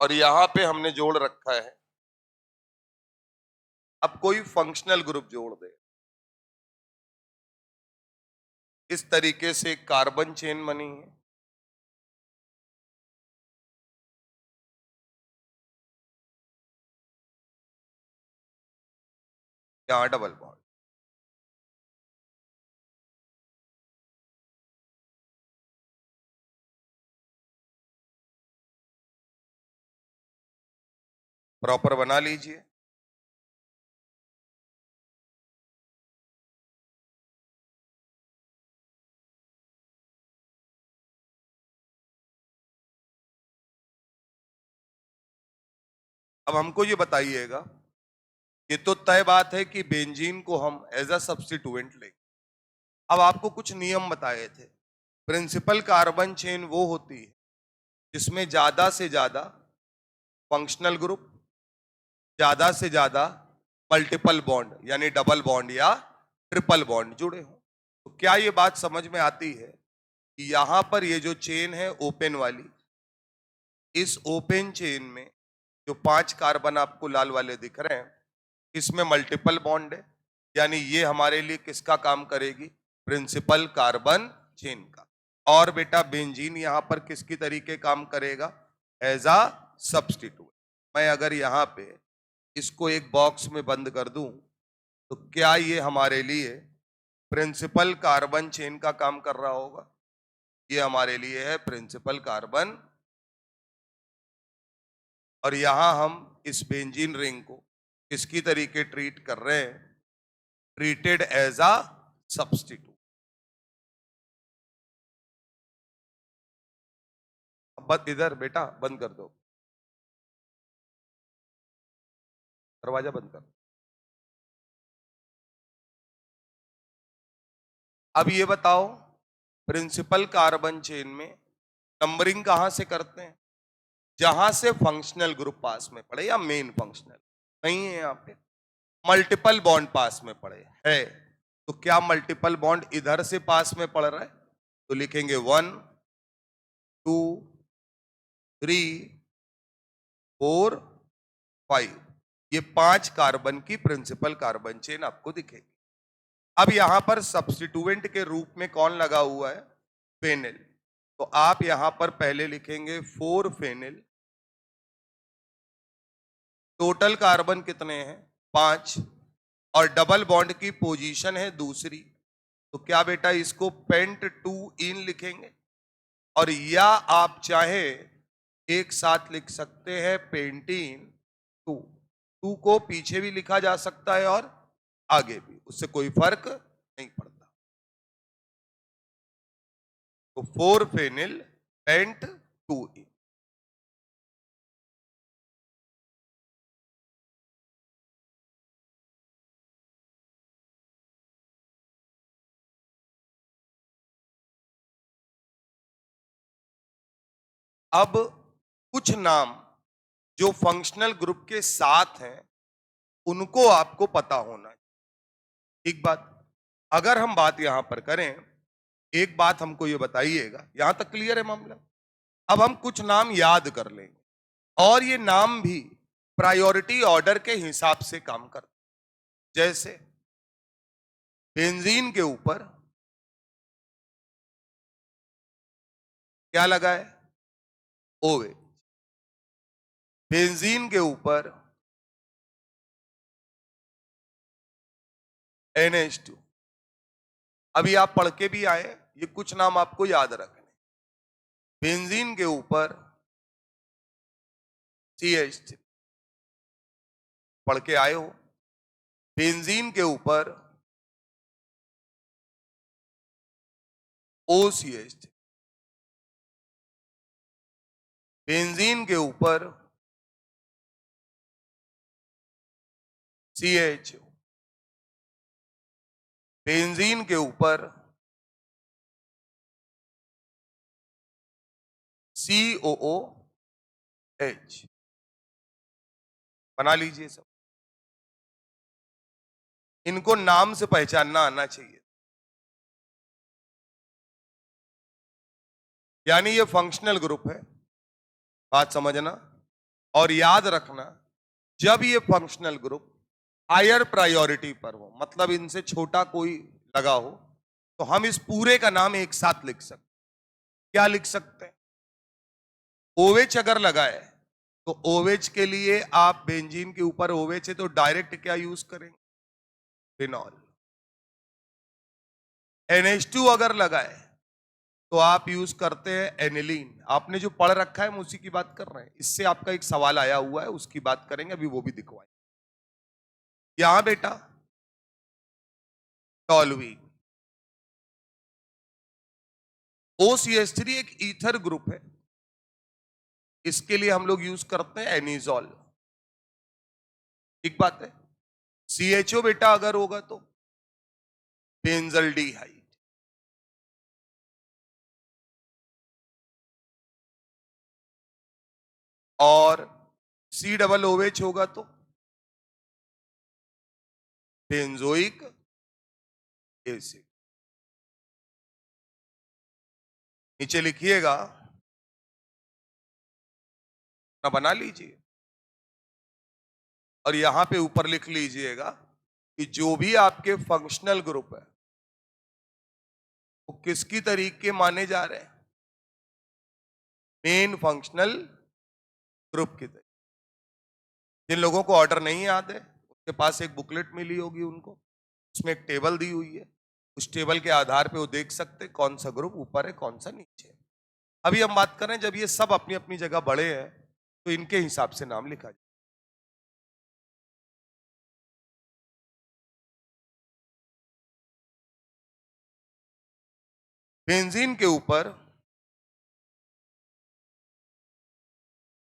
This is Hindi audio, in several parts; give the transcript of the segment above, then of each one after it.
और यहां पे हमने जोड़ रखा है। अब कोई फंक्शनल ग्रुप जोड़ दे, इस तरीके से कार्बन चेन बनी है। यहां डबल बॉन्ड, प्रॉपर बना लीजिए। अब हमको ये बताइएगा, ये तो तय बात है कि बेंजीन को हम एज अ सब्स्टिट्यूएंट लेंगे। अब आपको कुछ नियम बताए थे। प्रिंसिपल कार्बन चेन वो होती है जिसमें ज्यादा से ज्यादा फंक्शनल ग्रुप, ज्यादा से ज्यादा मल्टीपल बॉन्ड यानी डबल बॉन्ड या ट्रिपल बॉन्ड जुड़े हों। तो क्या ये बात समझ में आती है कि यहां पर ये जो चेन है ओपन वाली, इस ओपन चेन में जो 5 कार्बन आपको लाल वाले दिख रहे हैं, इसमें मल्टीपल बॉन्ड है, यानी ये हमारे लिए किसका काम करेगी? प्रिंसिपल कार्बन चेन का। और बेटा बेंजीन यहां पर किसकी तरीके काम करेगा? As a substitute. मैं अगर यहां पे इसको एक बॉक्स में बंद कर दूं तो क्या ये हमारे लिए प्रिंसिपल कार्बन चेन का काम कर रहा होगा? ये हमारे लिए है प्रिंसिपल कार्बन। और यहां हम इस बेंजीन रिंग को किसकी तरीके ट्रीट कर रहे हैं? Treated as a substitute. बस इधर बेटा बंद कर दो, दरवाजा बंद कर दो। अब ये बताओ, प्रिंसिपल कार्बन चेन में नंबरिंग कहां से करते हैं? जहां से फंक्शनल ग्रुप पास में पड़े या मेन फंक्शनल नहीं है, यहां पे मल्टीपल बॉन्ड पास में पड़े है। तो क्या मल्टीपल बॉन्ड इधर से पास में पड़ रहा है? तो लिखेंगे 1 2 3 4 5। ये 5 कार्बन की प्रिंसिपल कार्बन चेन आपको दिखेगी। अब यहां पर सब्स्टिट्यूएंट के रूप में कौन लगा हुआ है? फेनिल। तो आप यहां पर पहले लिखेंगे 4 फेनिल। टोटल कार्बन कितने हैं? 5। और डबल बॉन्ड की पोजीशन है दूसरी। तो क्या बेटा इसको पेंट 2 इन लिखेंगे? और या आप चाहे एक साथ लिख सकते हैं पेंटीन 2। 2 को पीछे भी लिखा जा सकता है और आगे भी, उससे कोई फर्क नहीं पड़ता। तो 4 फेनिल पेंट 2 इन। अब कुछ नाम जो फंक्शनल ग्रुप के साथ हैं उनको आपको पता होना है। एक बात, अगर हम बात यहां पर करें, एक बात हमको ये बताइएगा, यहां तक क्लियर है मामला? अब हम कुछ नाम याद कर लेंगे और ये नाम भी प्रायोरिटी ऑर्डर के हिसाब से काम करते हैं। जैसे बेंजीन के ऊपर क्या लगा है? ओवे। बेंजीन के ऊपर NH2। अभी आप पढ़ के भी आए, ये कुछ नाम आपको याद रखने। बेंजीन के ऊपर CH3 पढ़ के आए हो। बेंजीन के ऊपर OCH3। बेंजीन के ऊपर CHO। बेंजीन के ऊपर COOH। बना लीजिए सब। इनको नाम से पहचानना आना चाहिए, यानी ये फंक्शनल ग्रुप है। बात समझना। और याद रखना, जब ये फंक्शनल ग्रुप हायर प्रायोरिटी पर हो, मतलब इनसे छोटा कोई लगा हो, तो हम इस पूरे का नाम एक साथ लिख सकते। क्या लिख सकते हैं? ओवेच अगर लगा है तो ओवेच के लिए आप बेंजीन के ऊपर ओवेच है तो डायरेक्ट क्या यूज करेंगे? फिनॉल। NH2 अगर लगा है तो आप यूज करते हैं एनिलीन। आपने जो पढ़ रखा है हम उसी की बात कर रहे हैं। इससे आपका एक सवाल आया हुआ है, उसकी बात करेंगे, अभी वो भी दिखवाएं। यहां बेटा टॉलुइन। OCH3 एक ईथर ग्रुप है, इसके लिए हम लोग यूज करते हैं एनिजॉल। ठीक बात है। CHO बेटा अगर होगा तो बेंजल्डिहाइड। और COOH होगा तो बेंजोइक एसिड। नीचे लिखिएगा ना, बना लीजिए और यहां पे ऊपर लिख लीजिएगा कि जो भी आपके फंक्शनल ग्रुप है वो किसकी तरीके माने जा रहे हैं? मेन फंक्शनल ग्रुप की तरीके। जिन लोगों को ऑर्डर नहीं याद है उसके पास एक बुकलेट मिली होगी उनको, उसमें एक टेबल दी हुई है। उस टेबल के आधार पे वो देख सकते कौन सा ग्रुप ऊपर है कौन सा नीचे है। अभी हम बात कर रहे हैं जब ये सब अपनी अपनी जगह बड़े हैं तो इनके हिसाब से नाम लिखा जाए। बेंजीन के ऊपर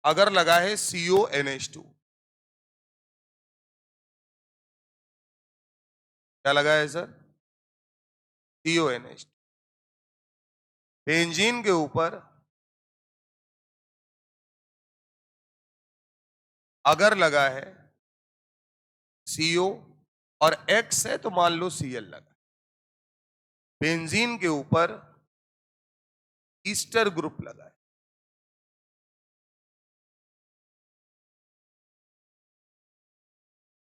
अगर लगा है CONH2, क्या लगा है सर? CONH2। बेंजीन के ऊपर अगर लगा है CO और X है तो मान लो Cl लगा। बेंजीन के ऊपर ईस्टर ग्रुप लगा है,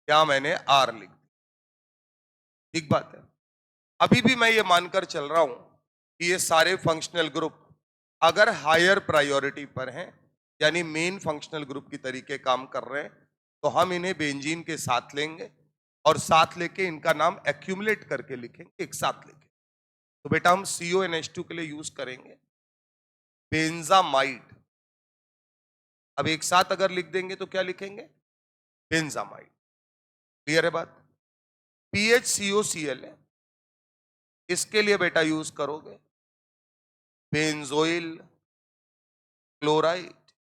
क्या मैंने R लिख दिया? ठीक बात है। अभी भी मैं ये मानकर चल रहा हूं कि ये सारे फंक्शनल ग्रुप अगर हायर प्रायोरिटी पर हैं, यानी मेन फंक्शनल ग्रुप की तरीके काम कर रहे हैं, तो हम इन्हें बेंजीन के साथ लेंगे और साथ लेके इनका नाम एक्यूमुलेट करके लिखेंगे, एक साथ लिखेंगे। तो बेटा हम CONH2 के लिए यूज करेंगे बेंजामाइड। अब एक साथ अगर लिख देंगे तो क्या लिखेंगे? बेंजामाइड। क्लियर है बात? PHCOCl है, इसके लिए बेटा यूज करोगे बेंजोइल क्लोराइड।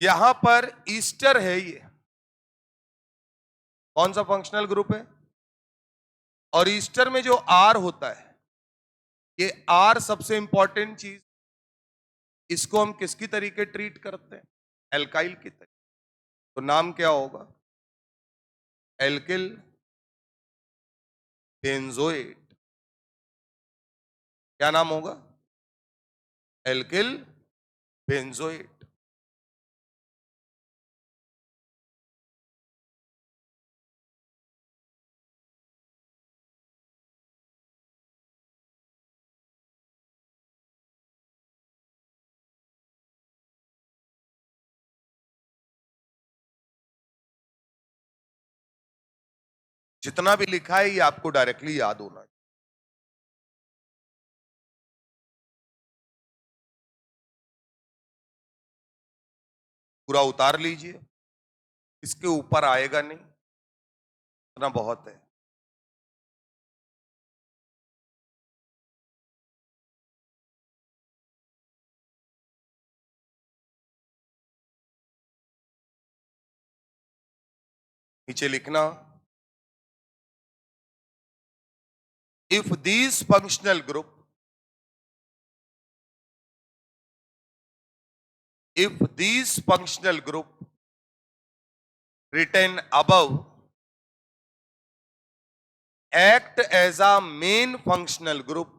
यहां पर ईस्टर है, ये कौन सा फंक्शनल ग्रुप है? और ईस्टर में जो R होता है, ये R सबसे इंपॉर्टेंट चीज, इसको हम किसकी तरीके ट्रीट करते हैं? एल्काइल की तरीके। तो नाम क्या होगा? Alkyl benzoate. क्या नाम होगा? Alkyl benzoate. जितना भी लिखा है ये आपको डायरेक्टली याद होना है। पूरा उतार लीजिए, इसके ऊपर आएगा नहीं, इतना बहुत है। नीचे लिखना, if these functional group, if these functional group written above act as a main functional group,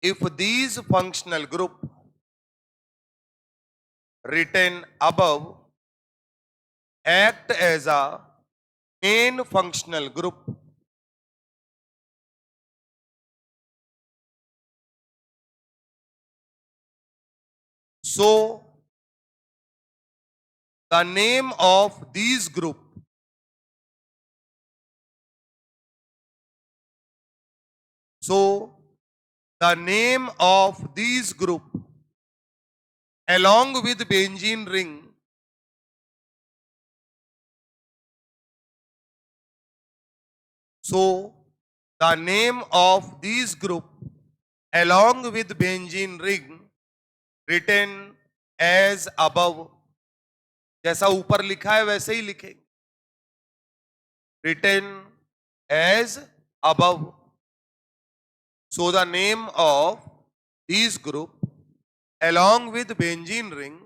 if these functional group written above act as a main functional group. So the name of these group along with benzene ring the name of these group along with benzene ring written as above, जैसा ऊपर लिखा है वैसे ही लिखेंगे, written as above. So the name of these group along with benzene ring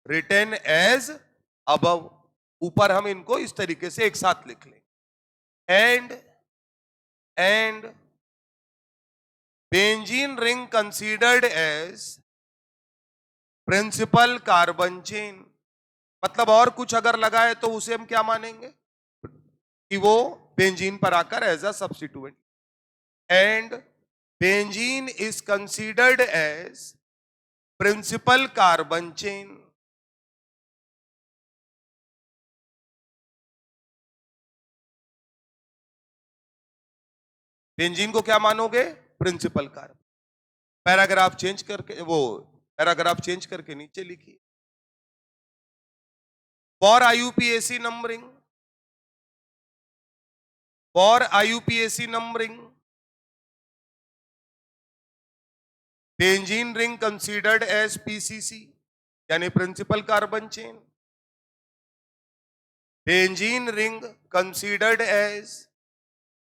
written as above. ऊपर हम इनको इस तरीके से एक साथ लिख लेंगे. And benzene ring considered as principal carbon chain. मतलब और कुछ अगर लगाए तो उसे हम क्या मानेंगे कि वो बेंजीन पर आकर as a substituent. And benzene is considered as principal carbon chain. Benzene को क्या मानोगे? Principal carbon. पैराग्राफ चेंज करके नीचे लिखिए. For IUPAC numbering benzene ring considered as PCC यानी principal carbon chain. Benzene ring considered as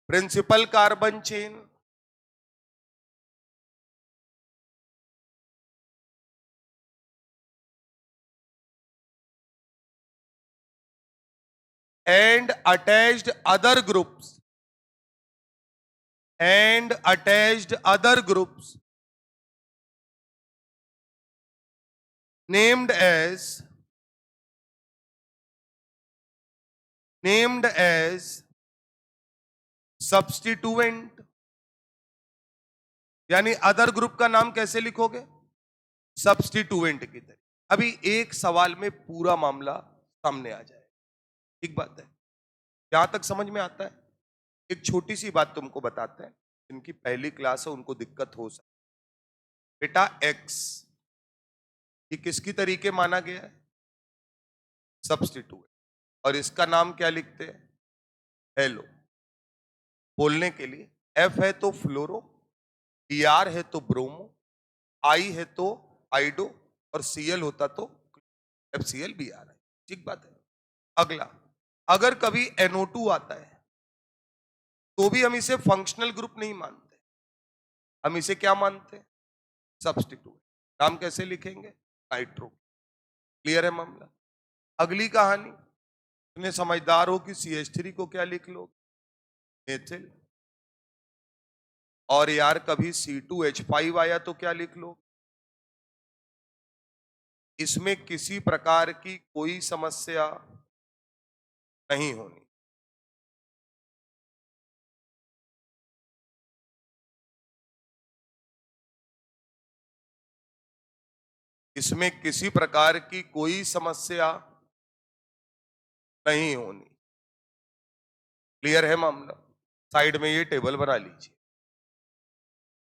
principal carbon chain. and attached other groups named as substituent. यानी अदर ग्रुप का नाम कैसे लिखोगे? सब्स्टिट्यूएंट की तरह. अभी एक सवाल में पूरा मामला सामने आ जाए. ठीक बात है. यहां तक समझ में आता है? एक छोटी सी बात तुमको बताते हैं, जिनकी पहली क्लास है उनको दिक्कत हो सकती. बेटा एक्स ये किसकी तरीके माना गया है? सब्स्टिट्यूएंट. और इसका नाम क्या लिखते हैं? हेलो. बोलने के लिए एफ है तो फ्लोरो, BR है तो ब्रोमो, आई है तो आइडो और Cl होता तो FCl-BR है. ठीक बात है. अगला, अगर कभी NO2 आता है तो भी हम इसे फंक्शनल ग्रुप नहीं मानते, हम इसे क्या मानते हैं? सब्स्टिट्यूएंट. नाम कैसे लिखेंगे? नाइट्रो. क्लियर है मामला? अगली कहानी, इतने समझदार हो कि CH3 को क्या लिख लो? मेथिल. और यार कभी C2H5 आया तो क्या लिख लो? इसमें किसी प्रकार की कोई समस्या नहीं होनी. इसमें किसी प्रकार की कोई समस्या नहीं होनी. क्लियर है मामला? साइड में ये टेबल बना लीजिए,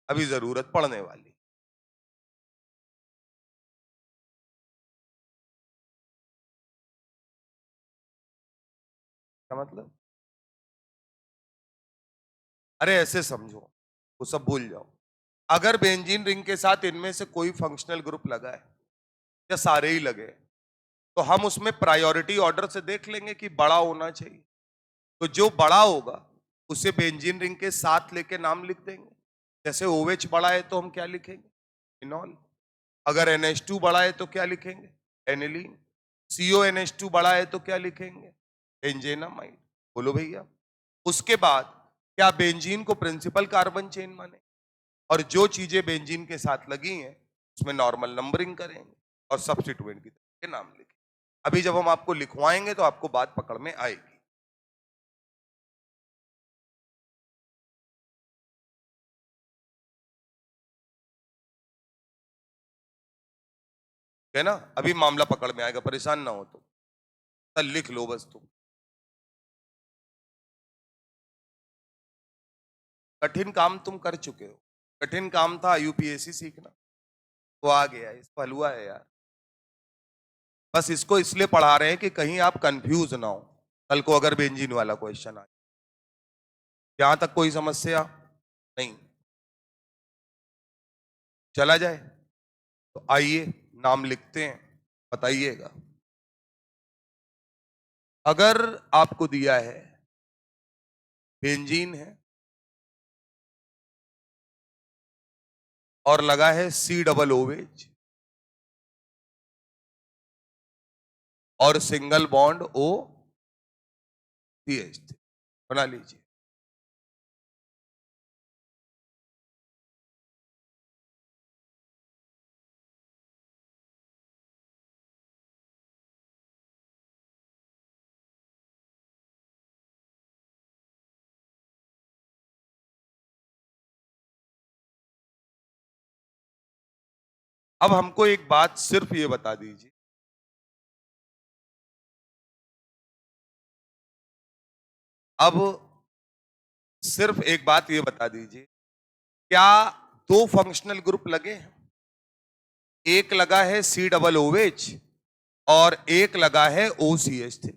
अभी जरूरत पड़ने वाली. क्या मतलब? अरे ऐसे समझो, वो सब भूल जाओ. अगर बेंजीन रिंग के साथ इनमें से कोई फंक्शनल ग्रुप लगा है या सारे ही लगे तो हम उसमें प्रायोरिटी ऑर्डर से देख लेंगे कि बड़ा होना चाहिए. तो जो बड़ा होगा उसे बेंजीन रिंग के साथ लेके नाम लिख देंगे. जैसे OH बड़ा है तो हम क्या लिखेंगे? इनॉल. अगर NH2 बड़ा है तो क्या लिखेंगे? एनिलीन. CONH2 बड़ा है तो क्या लिखेंगे? एंजेनामाइड. बोलो भैया. उसके बाद क्या बेंजीन को प्रिंसिपल कार्बन चेन माने और जो चीजें बेंजीन के साथ लगी हैं उसमें नॉर्मल नंबरिंग करेंगे और सब्स्टिट्यूएंट की के नाम लिखे। अभी जब हम आपको लिखवाएंगे तो आपको बात पकड़ में आएगी। है ना, अभी मामला पकड़ में आएगा, परेशान ना हो तो लिख लो बस तुम। कठिन काम तुम कर चुके हो, कठिन काम था यूपीएससी सीखना, वो आ गया, इसको हलवा है यार। बस इसको इसलिए पढ़ा रहे हैं कि कहीं आप कंफ्यूज ना हो, कल को अगर बेंजीन वाला क्वेश्चन आए। यहां तक कोई समस्या नहीं, चला जाए तो आइए नाम लिखते हैं, बताइएगा। अगर आपको दिया है बेंजीन है और लगा है COOH और सिंगल बॉन्ड OCH, बना लीजिए। अब हमको एक बात सिर्फ ये बता दीजिए, अब सिर्फ एक बात ये बता दीजिए, क्या दो फंक्शनल ग्रुप लगे हैं? एक लगा है COOH और एक लगा है OCH3।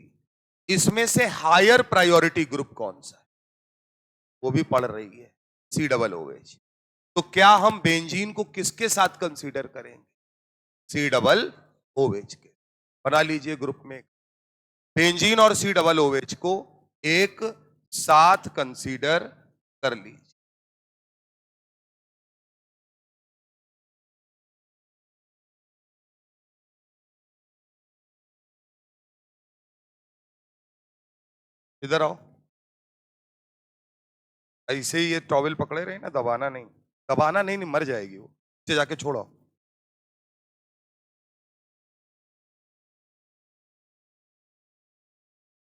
इसमें से हायर प्रायोरिटी ग्रुप कौन सा है? वो भी पढ़ रही है, COOH। तो क्या हम बेंजीन को किसके साथ कंसीडर करेंगे? COOH के। बना लीजिए ग्रुप में, बेंजीन और COOH को एक साथ कंसीडर कर लीजिए। इधर आओ, ऐसे ही ये टॉवेल पकड़े रहे ना, दबाना नहीं, दबाना नहीं, नहीं मर जाएगी वो, नीचे जाके छोड़ो।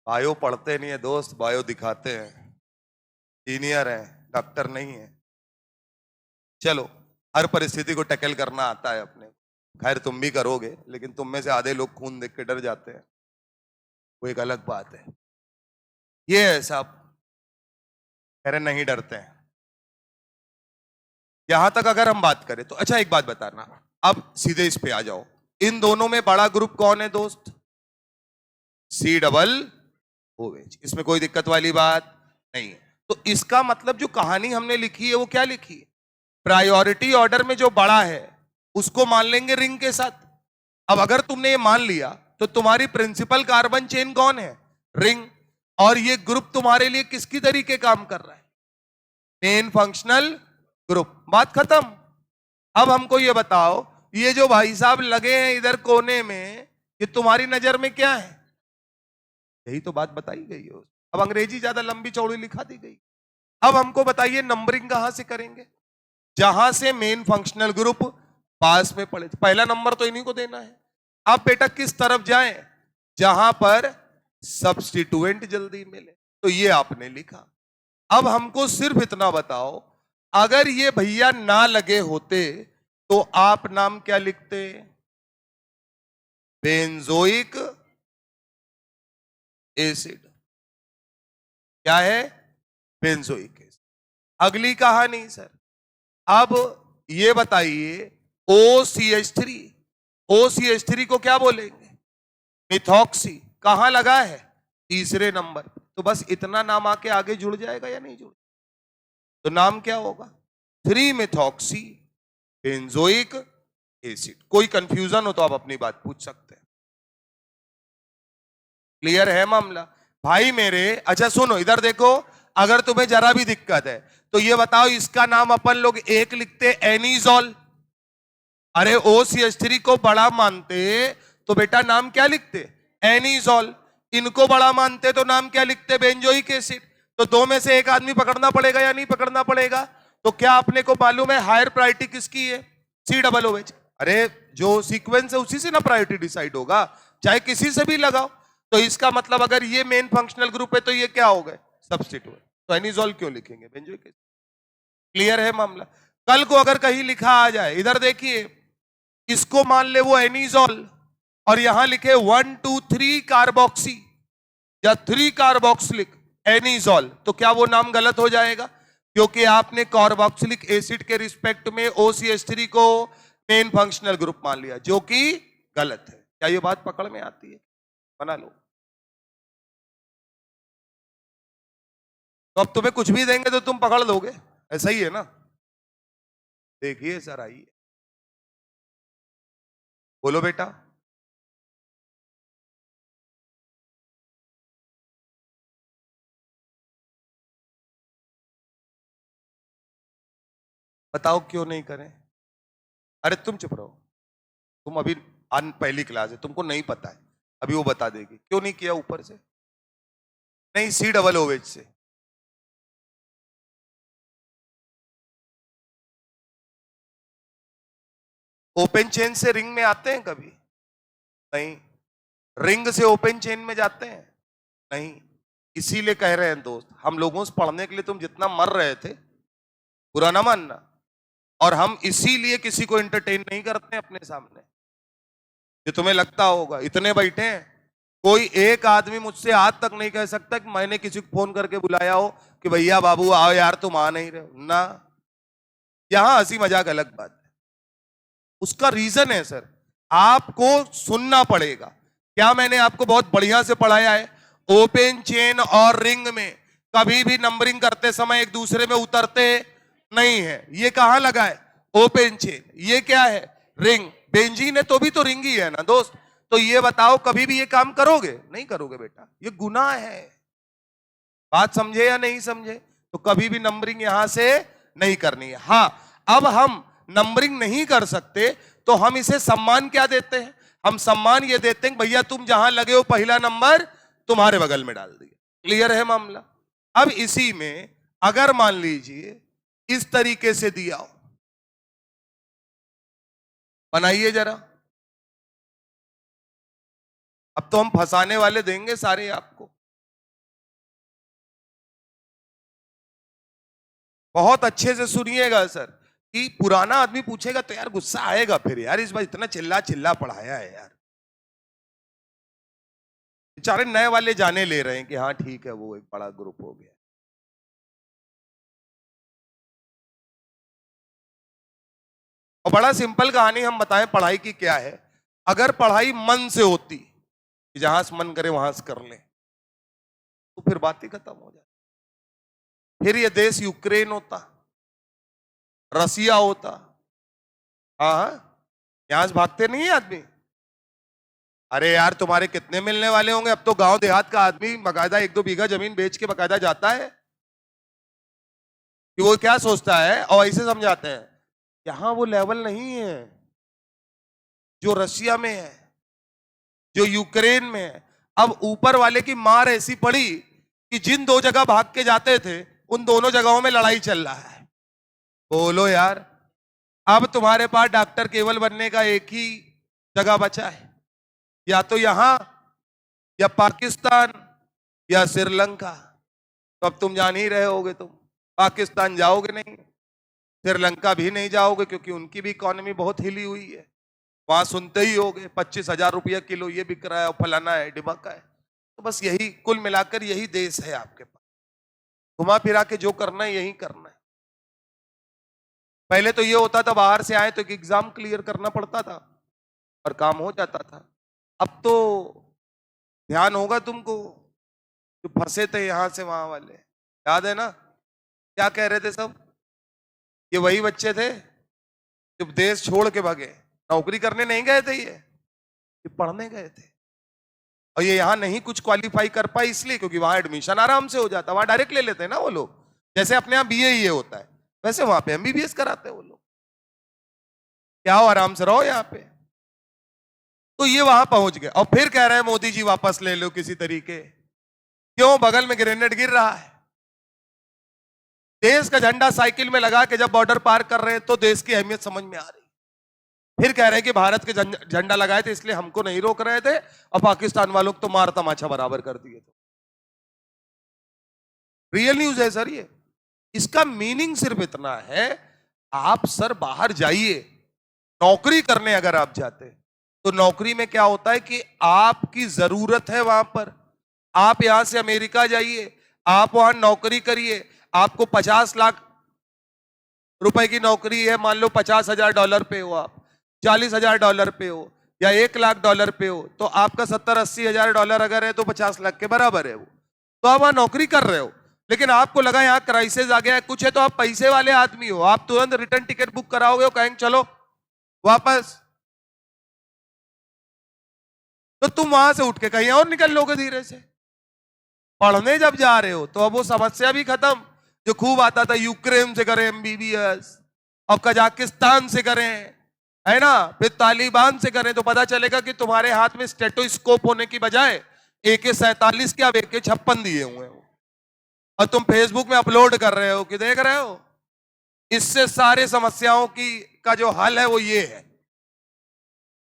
बायो पढ़ते नहीं है दोस्त, बायो दिखाते हैं, सीनियर है, डॉक्टर नहीं है। चलो, हर परिस्थिति को टैकल करना आता है अपने, खैर तुम भी करोगे, लेकिन तुम में से आधे लोग खून देख के डर जाते हैं, वो एक अलग बात है। ये है साहब, कह रहे नहीं डरते हैं। यहां तक अगर हम बात करें तो अच्छा एक बात बताना, अब सीधे इस पे आ जाओ, इन दोनों में बड़ा ग्रुप कौन है दोस्त? COOH। इसमें कोई दिक्कत वाली बात नहीं है। तो इसका मतलब जो कहानी हमने लिखी है वो क्या लिखी है? प्रायोरिटी ऑर्डर में जो बड़ा है उसको मान लेंगे रिंग के साथ। अब अगर तुमने ये मान लिया तो तुम्हारी प्रिंसिपल कार्बन चेन कौन है? रिंग। और ये ग्रुप तुम्हारे लिए किसकी तरीके काम कर रहा है? Main functional group. बात खत्म। अब हमको ये बताओ, ये जो भाई साहब लगे हैं इधर कोने में, ये तुम्हारी नजर में क्या है? यही तो बात बताई गई है। अब अंग्रेजी ज्यादा लंबी चौड़ी लिखा दी गई। अब हमको बताइए नंबरिंग कहां से करेंगे? जहां से मेन फंक्शनल ग्रुप पास में पड़े, पहला नंबर तो इन्हीं को देना है। अब बेटा किस तरफ जाएं? जहां पर सब्स्टिट्यूएंट जल्दी मिले, तो ये आपने लिखा। अब हमको सिर्फ इतना बताओ, अगर ये भैया ना लगे होते तो आप नाम क्या लिखते? Benzoic acid. क्या है? Benzoic acid. अगली कहानी सर, अब ये बताइए OCH3, OCH3 को क्या बोलेंगे? मिथॉक्सी। कहां लगा है? तीसरे नंबर। तो बस इतना नाम आके आगे जुड़ जाएगा या नहीं जुड़? तो नाम क्या होगा? 3-मिथॉक्सी बेंजोइक एसिड। कोई कंफ्यूजन हो तो आप अपनी बात पूछ सकते हैं। क्लियर है मामला भाई मेरे? अच्छा सुनो, इधर देखो, अगर तुम्हें जरा भी दिक्कत है तो ये बताओ, इसका नाम अपन लोग एक लिखते एनीजॉल। अरे OCH3 को बड़ा मानते तो बेटा नाम क्या लिखते? एनीजॉल। इनको बड़ा मानते तो नाम क्या लिखते? Benzoic acid. तो दो में से एक आदमी पकड़ना पड़ेगा या नहीं पकड़ना पड़ेगा? तो क्या अपने को मालूम है हायर प्रायोरिटी किसकी है? COOH। अरे जो सीक्वेंस है उसी से ना प्रायोरिटी डिसाइड होगा, चाहे किसी से भी लगाओ। तो इसका मतलब अगर ये मेन फंक्शनल ग्रुप है तो ये क्या हो गए, सब्स्टिट्यूएंट। तो एनिजॉल क्यों लिखेंगे, बेंजोइक एसिड। क्लियर है मामला। कल को अगर कहीं लिखा आ जाए, इधर देखिए, इसको मान ले वो एनिजॉल और यहां लिखे 1 2 3 कार्बोक्सी या 3 कार्बोक्सिलिक एनिजॉल, तो क्या वो नाम गलत हो जाएगा? क्योंकि आपने कार्बोक्सिलिक एसिड के रिस्पेक्ट में OCH3 को मेन फंक्शनल ग्रुप मान लिया, जो कि गलत है। क्या ये बात पकड़ में आती है? बना लो। तो अब तुम्हें कुछ भी देंगे तो तुम पकड़ लोगे, ऐसा ही है ना। देखिए सर, आइए बोलो बेटा। बताओ क्यों नहीं करें? अरे तुम चुप रहो, तुम अभी पहली क्लास है, तुमको नहीं पता है, अभी वो बता देगी। क्यों नहीं किया ऊपर से? नहीं, C OH से। ओपन चेन से रिंग में आते हैं कभी? नहीं। रिंग से ओपन चेन में जाते हैं? नहीं। इसीलिए कह रहे हैं दोस्त, हम लोगों से पढ़ने के लिए तुम जितना मर रहे थे, बुरा ना मानना। और हम इसीलिए किसी को एंटरटेन नहीं करते अपने सामने। जो तुम्हें लगता होगा इतने बैठे हैं, कोई एक आदमी मुझसे आज तक नहीं कह सकता कि मैंने किसी को फोन करके बुलाया हो कि भैया बाबू आओ यार, तुम आ नहीं रहे हो ना। यहां हंसी मजाक अलग बात है, उसका रीजन है सर, आपको सुनना पड़ेगा। क्या मैंने आपको बहुत बढ़िया से पढ़ाया है? ओपन चेन और रिंग में कभी भी नंबरिंग करते समय एक दूसरे में उतरते नहीं है। ये कहां लगा है? Open chain. ये क्या है? रिंग। बेंजीन है तो भी तो रिंग ही है ना दोस्त। तो ये बताओ, कभी भी ये काम करोगे? नहीं करोगे बेटा, ये गुनाह है। बात समझे या नहीं समझे? तो कभी भी नंबरिंग यहां से नहीं करनी है। हाँ, अब हम नंबरिंग नहीं कर सकते तो हम इसे सम्मान क्या देते हैं? हम सम्मान ये देते हैं भैया तुम जहां लगे हो पहला नंबर तुम्हारे बगल में डाल दिया। क्लियर है मामला। अब इसी में अगर मान लीजिए इस तरीके से दिया हो, बनाइए जरा। अब तो हम फंसाने वाले देंगे सारे आपको। बहुत अच्छे से सुनिएगा सर, कि पुराना आदमी पूछेगा तो यार गुस्सा आएगा फिर, यार इस बार इतना चिल्ला चिल्ला पढ़ाया है यार। बेचारे नए वाले जाने ले रहे हैं कि हाँ ठीक है, वो एक बड़ा ग्रुप हो गया। और बड़ा सिंपल कहानी हम बताएं पढ़ाई की क्या है। अगर पढ़ाई मन से होती, जहां से मन करे वहां से कर ले, तो फिर बात ही खत्म हो जाती। फिर ये देश यूक्रेन होता, रसिया होता। हाँ हाँ, यहां से भागते नहीं है आदमी। अरे यार तुम्हारे कितने मिलने वाले होंगे? अब तो गांव देहात का आदमी बकायदा 1-2 बीघा जमीन बेच के बकायदा जाता है। कि वो क्या सोचता है, और ऐसे समझाते हैं। यहां वो लेवल नहीं है जो रशिया में है, जो यूक्रेन में है। अब ऊपर वाले की मार ऐसी पड़ी कि जिन 2 जगह भाग के जाते थे उन दोनों जगहों में लड़ाई चल रहा है। बोलो यार, अब तुम्हारे पास डॉक्टर केवल बनने का एक ही जगह बचा है, या तो यहां, या पाकिस्तान, या श्रीलंका। तो अब तुम जान ही रहे होगे, तुम पाकिस्तान जाओगे नहीं, श्रीलंका भी नहीं जाओगे, क्योंकि उनकी भी इकोनॉमी बहुत हिली हुई है। वहां सुनते ही होगे 25,000 रुपया किलो ये बिक रहा है, फलाना है, डिमका है। तो बस यही कुल मिलाकर यही देश है आपके पास। घुमा फिरा के जो करना है यही करना है। पहले तो ये होता था बाहर से आए तो एक एग्जाम क्लियर करना पड़ता था और काम हो जाता था। अब तो ध्यान होगा तुमको, जो फंसे थे यहां से वहां वाले, याद है ना क्या कह रहे थे सब? ये वही बच्चे थे जो देश छोड़ के भागे। नौकरी करने नहीं गए थे, ये पढ़ने गए थे। और ये यहाँ नहीं कुछ क्वालिफाई कर पाए इसलिए क्योंकि वहां एडमिशन आराम से हो जाता, वहां डायरेक्ट ले लेते हैं ना वो लोग। जैसे अपने यहाँ BA ये होता है, वैसे वहां पे MBBS कराते हैं वो लोग। क्या हो, आराम से रहो यहाँ पे। तो ये वहां पहुंच गए और फिर कह रहे हैं मोदी जी वापस ले लो किसी तरीके। क्यों? बगल में ग्रेनेड गिर रहा है। देश का झंडा साइकिल में लगा के जब बॉर्डर पार कर रहे हैं तो देश की अहमियत समझ में आ रही। फिर कह रहे हैं कि भारत के झंडा लगाए थे इसलिए हमको नहीं रोक रहे थे और पाकिस्तान वालों को तो मार तमाचा बराबर कर दिए थे। रियल न्यूज है सर ये। इसका मीनिंग सिर्फ इतना है, आप सर बाहर जाइए नौकरी करने, अगर आप जाते तो नौकरी में क्या होता है कि आपकी जरूरत है वहां पर। आप यहां से अमेरिका जाइए, आप वहां नौकरी करिए, आपको 50 लाख रुपए की नौकरी है, मान लो $50,000 पे हो, आप $40,000 पे हो या $1,00,000 पे हो, तो आपका 70-80 हजार डॉलर अगर है तो 50 लाख के बराबर है वो। तो आप वहां नौकरी कर रहे हो, लेकिन आपको लगा यहाँ क्राइसिस आ गया है कुछ है, तो आप पैसे वाले आदमी हो, आप तुरंत रिटर्न टिकट बुक कराओगे और कहेंगे चलो वापस, तो तुम वहां से उठ के कहीं और निकल लोगे धीरे से। पढ़ने जब जा रहे हो तो अब वो समस्या भी खत्म जो खूब आता था, यूक्रेन से करें MBBS और कजाकिस्तान से करें, है ना, फिर तालिबान से करें, तो पता चलेगा कि तुम्हारे हाथ में स्टेटोस्कोप होने की बजाय AK-47 के अब AK-56 दिए हुए हो और तुम फेसबुक में अपलोड कर रहे हो कि देख रहे हो। इससे सारे समस्याओं की का जो हल है वो ये है,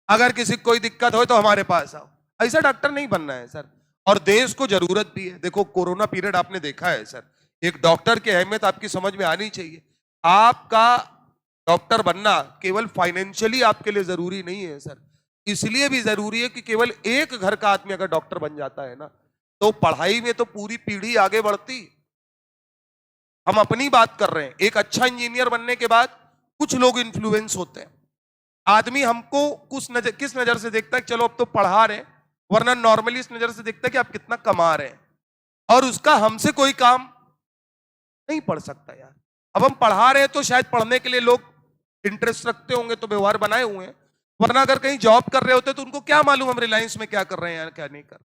अगर किसी को कोई दिक्कत हो तो हमारे पास आओ। ऐसा डॉक्टर नहीं बनना है सर, और देश को जरूरत भी है। देखो कोरोना पीरियड आपने देखा है सर, एक डॉक्टर की अहमियत आपकी समझ में आनी चाहिए। आपका डॉक्टर बनना केवल फाइनेंशियली आपके लिए जरूरी नहीं है सर, इसलिए भी जरूरी है कि केवल एक घर का आदमी अगर डॉक्टर बन जाता है ना, तो पढ़ाई में तो पूरी पीढ़ी आगे बढ़ती। हम अपनी बात कर रहे हैं, एक अच्छा इंजीनियर बनने के बाद कुछ लोग इन्फ्लुएंस होते हैं। आदमी हमको किस नजर से देखता है, चलो अब तो पढ़ा रहे हैं, वरना नॉर्मली इस नजर से देखता है कि आप कितना कमा रहे हैं, और उसका हमसे कोई काम नहीं पढ़ सकता यार। अब हम पढ़ा रहे हैं तो शायद पढ़ने के लिए लोग इंटरेस्ट रखते होंगे तो व्यवहार बनाए हुए हैं, वरना अगर कहीं जॉब कर रहे होते तो उनको क्या मालूम हम रिलायंस में क्या कर रहे हैं या क्या नहीं कर।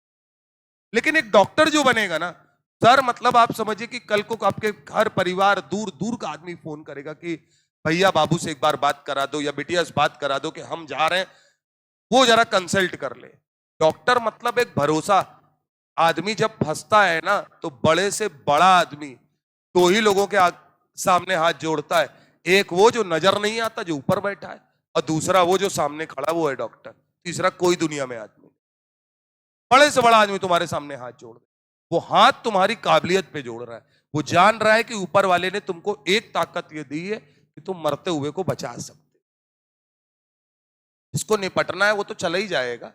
लेकिन एक डॉक्टर जो बनेगा ना सर, मतलब आप समझिए कि कल को आपके घर परिवार दूर दूर का आदमी फोन करेगा कि भैया बाबू से एक बार बात करा दो या बिटिया से बात करा दो कि हम जा रहे हैं, वो जरा कंसल्ट कर ले। डॉक्टर मतलब एक भरोसा। आदमी जब फंसता है ना तो बड़े से बड़ा आदमी दो ही लोगों के सामने हाथ जोड़ता है, एक वो जो नजर नहीं आता जो ऊपर बैठा है, और दूसरा वो जो सामने खड़ा वो है डॉक्टर। तीसरा कोई दुनिया में आदमी। बड़े से बड़ा आदमी तुम्हारे सामने हाथ जोड़ दे, वो हाथ तुम्हारी काबिलियत पे जोड़ रहा है, वो जान रहा है कि ऊपर वाले ने तुमको एक ताकत ये दी है कि तुम मरते हुए को बचा सकते। इसको निपटना है वो तो चला ही जाएगा,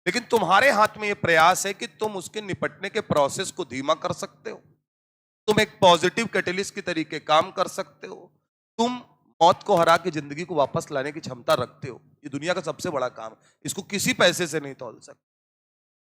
लेकिन तुम्हारे हाथ में ये प्रयास है कि तुम उसके निपटने के प्रोसेस को धीमा कर सकते हो, तुम एक पॉजिटिव कैटलिस्ट की तरीके काम कर सकते हो, तुम मौत को हरा के जिंदगी को वापस लाने की क्षमता रखते हो। ये दुनिया का सबसे बड़ा काम है, इसको किसी पैसे से नहीं तौल सकते।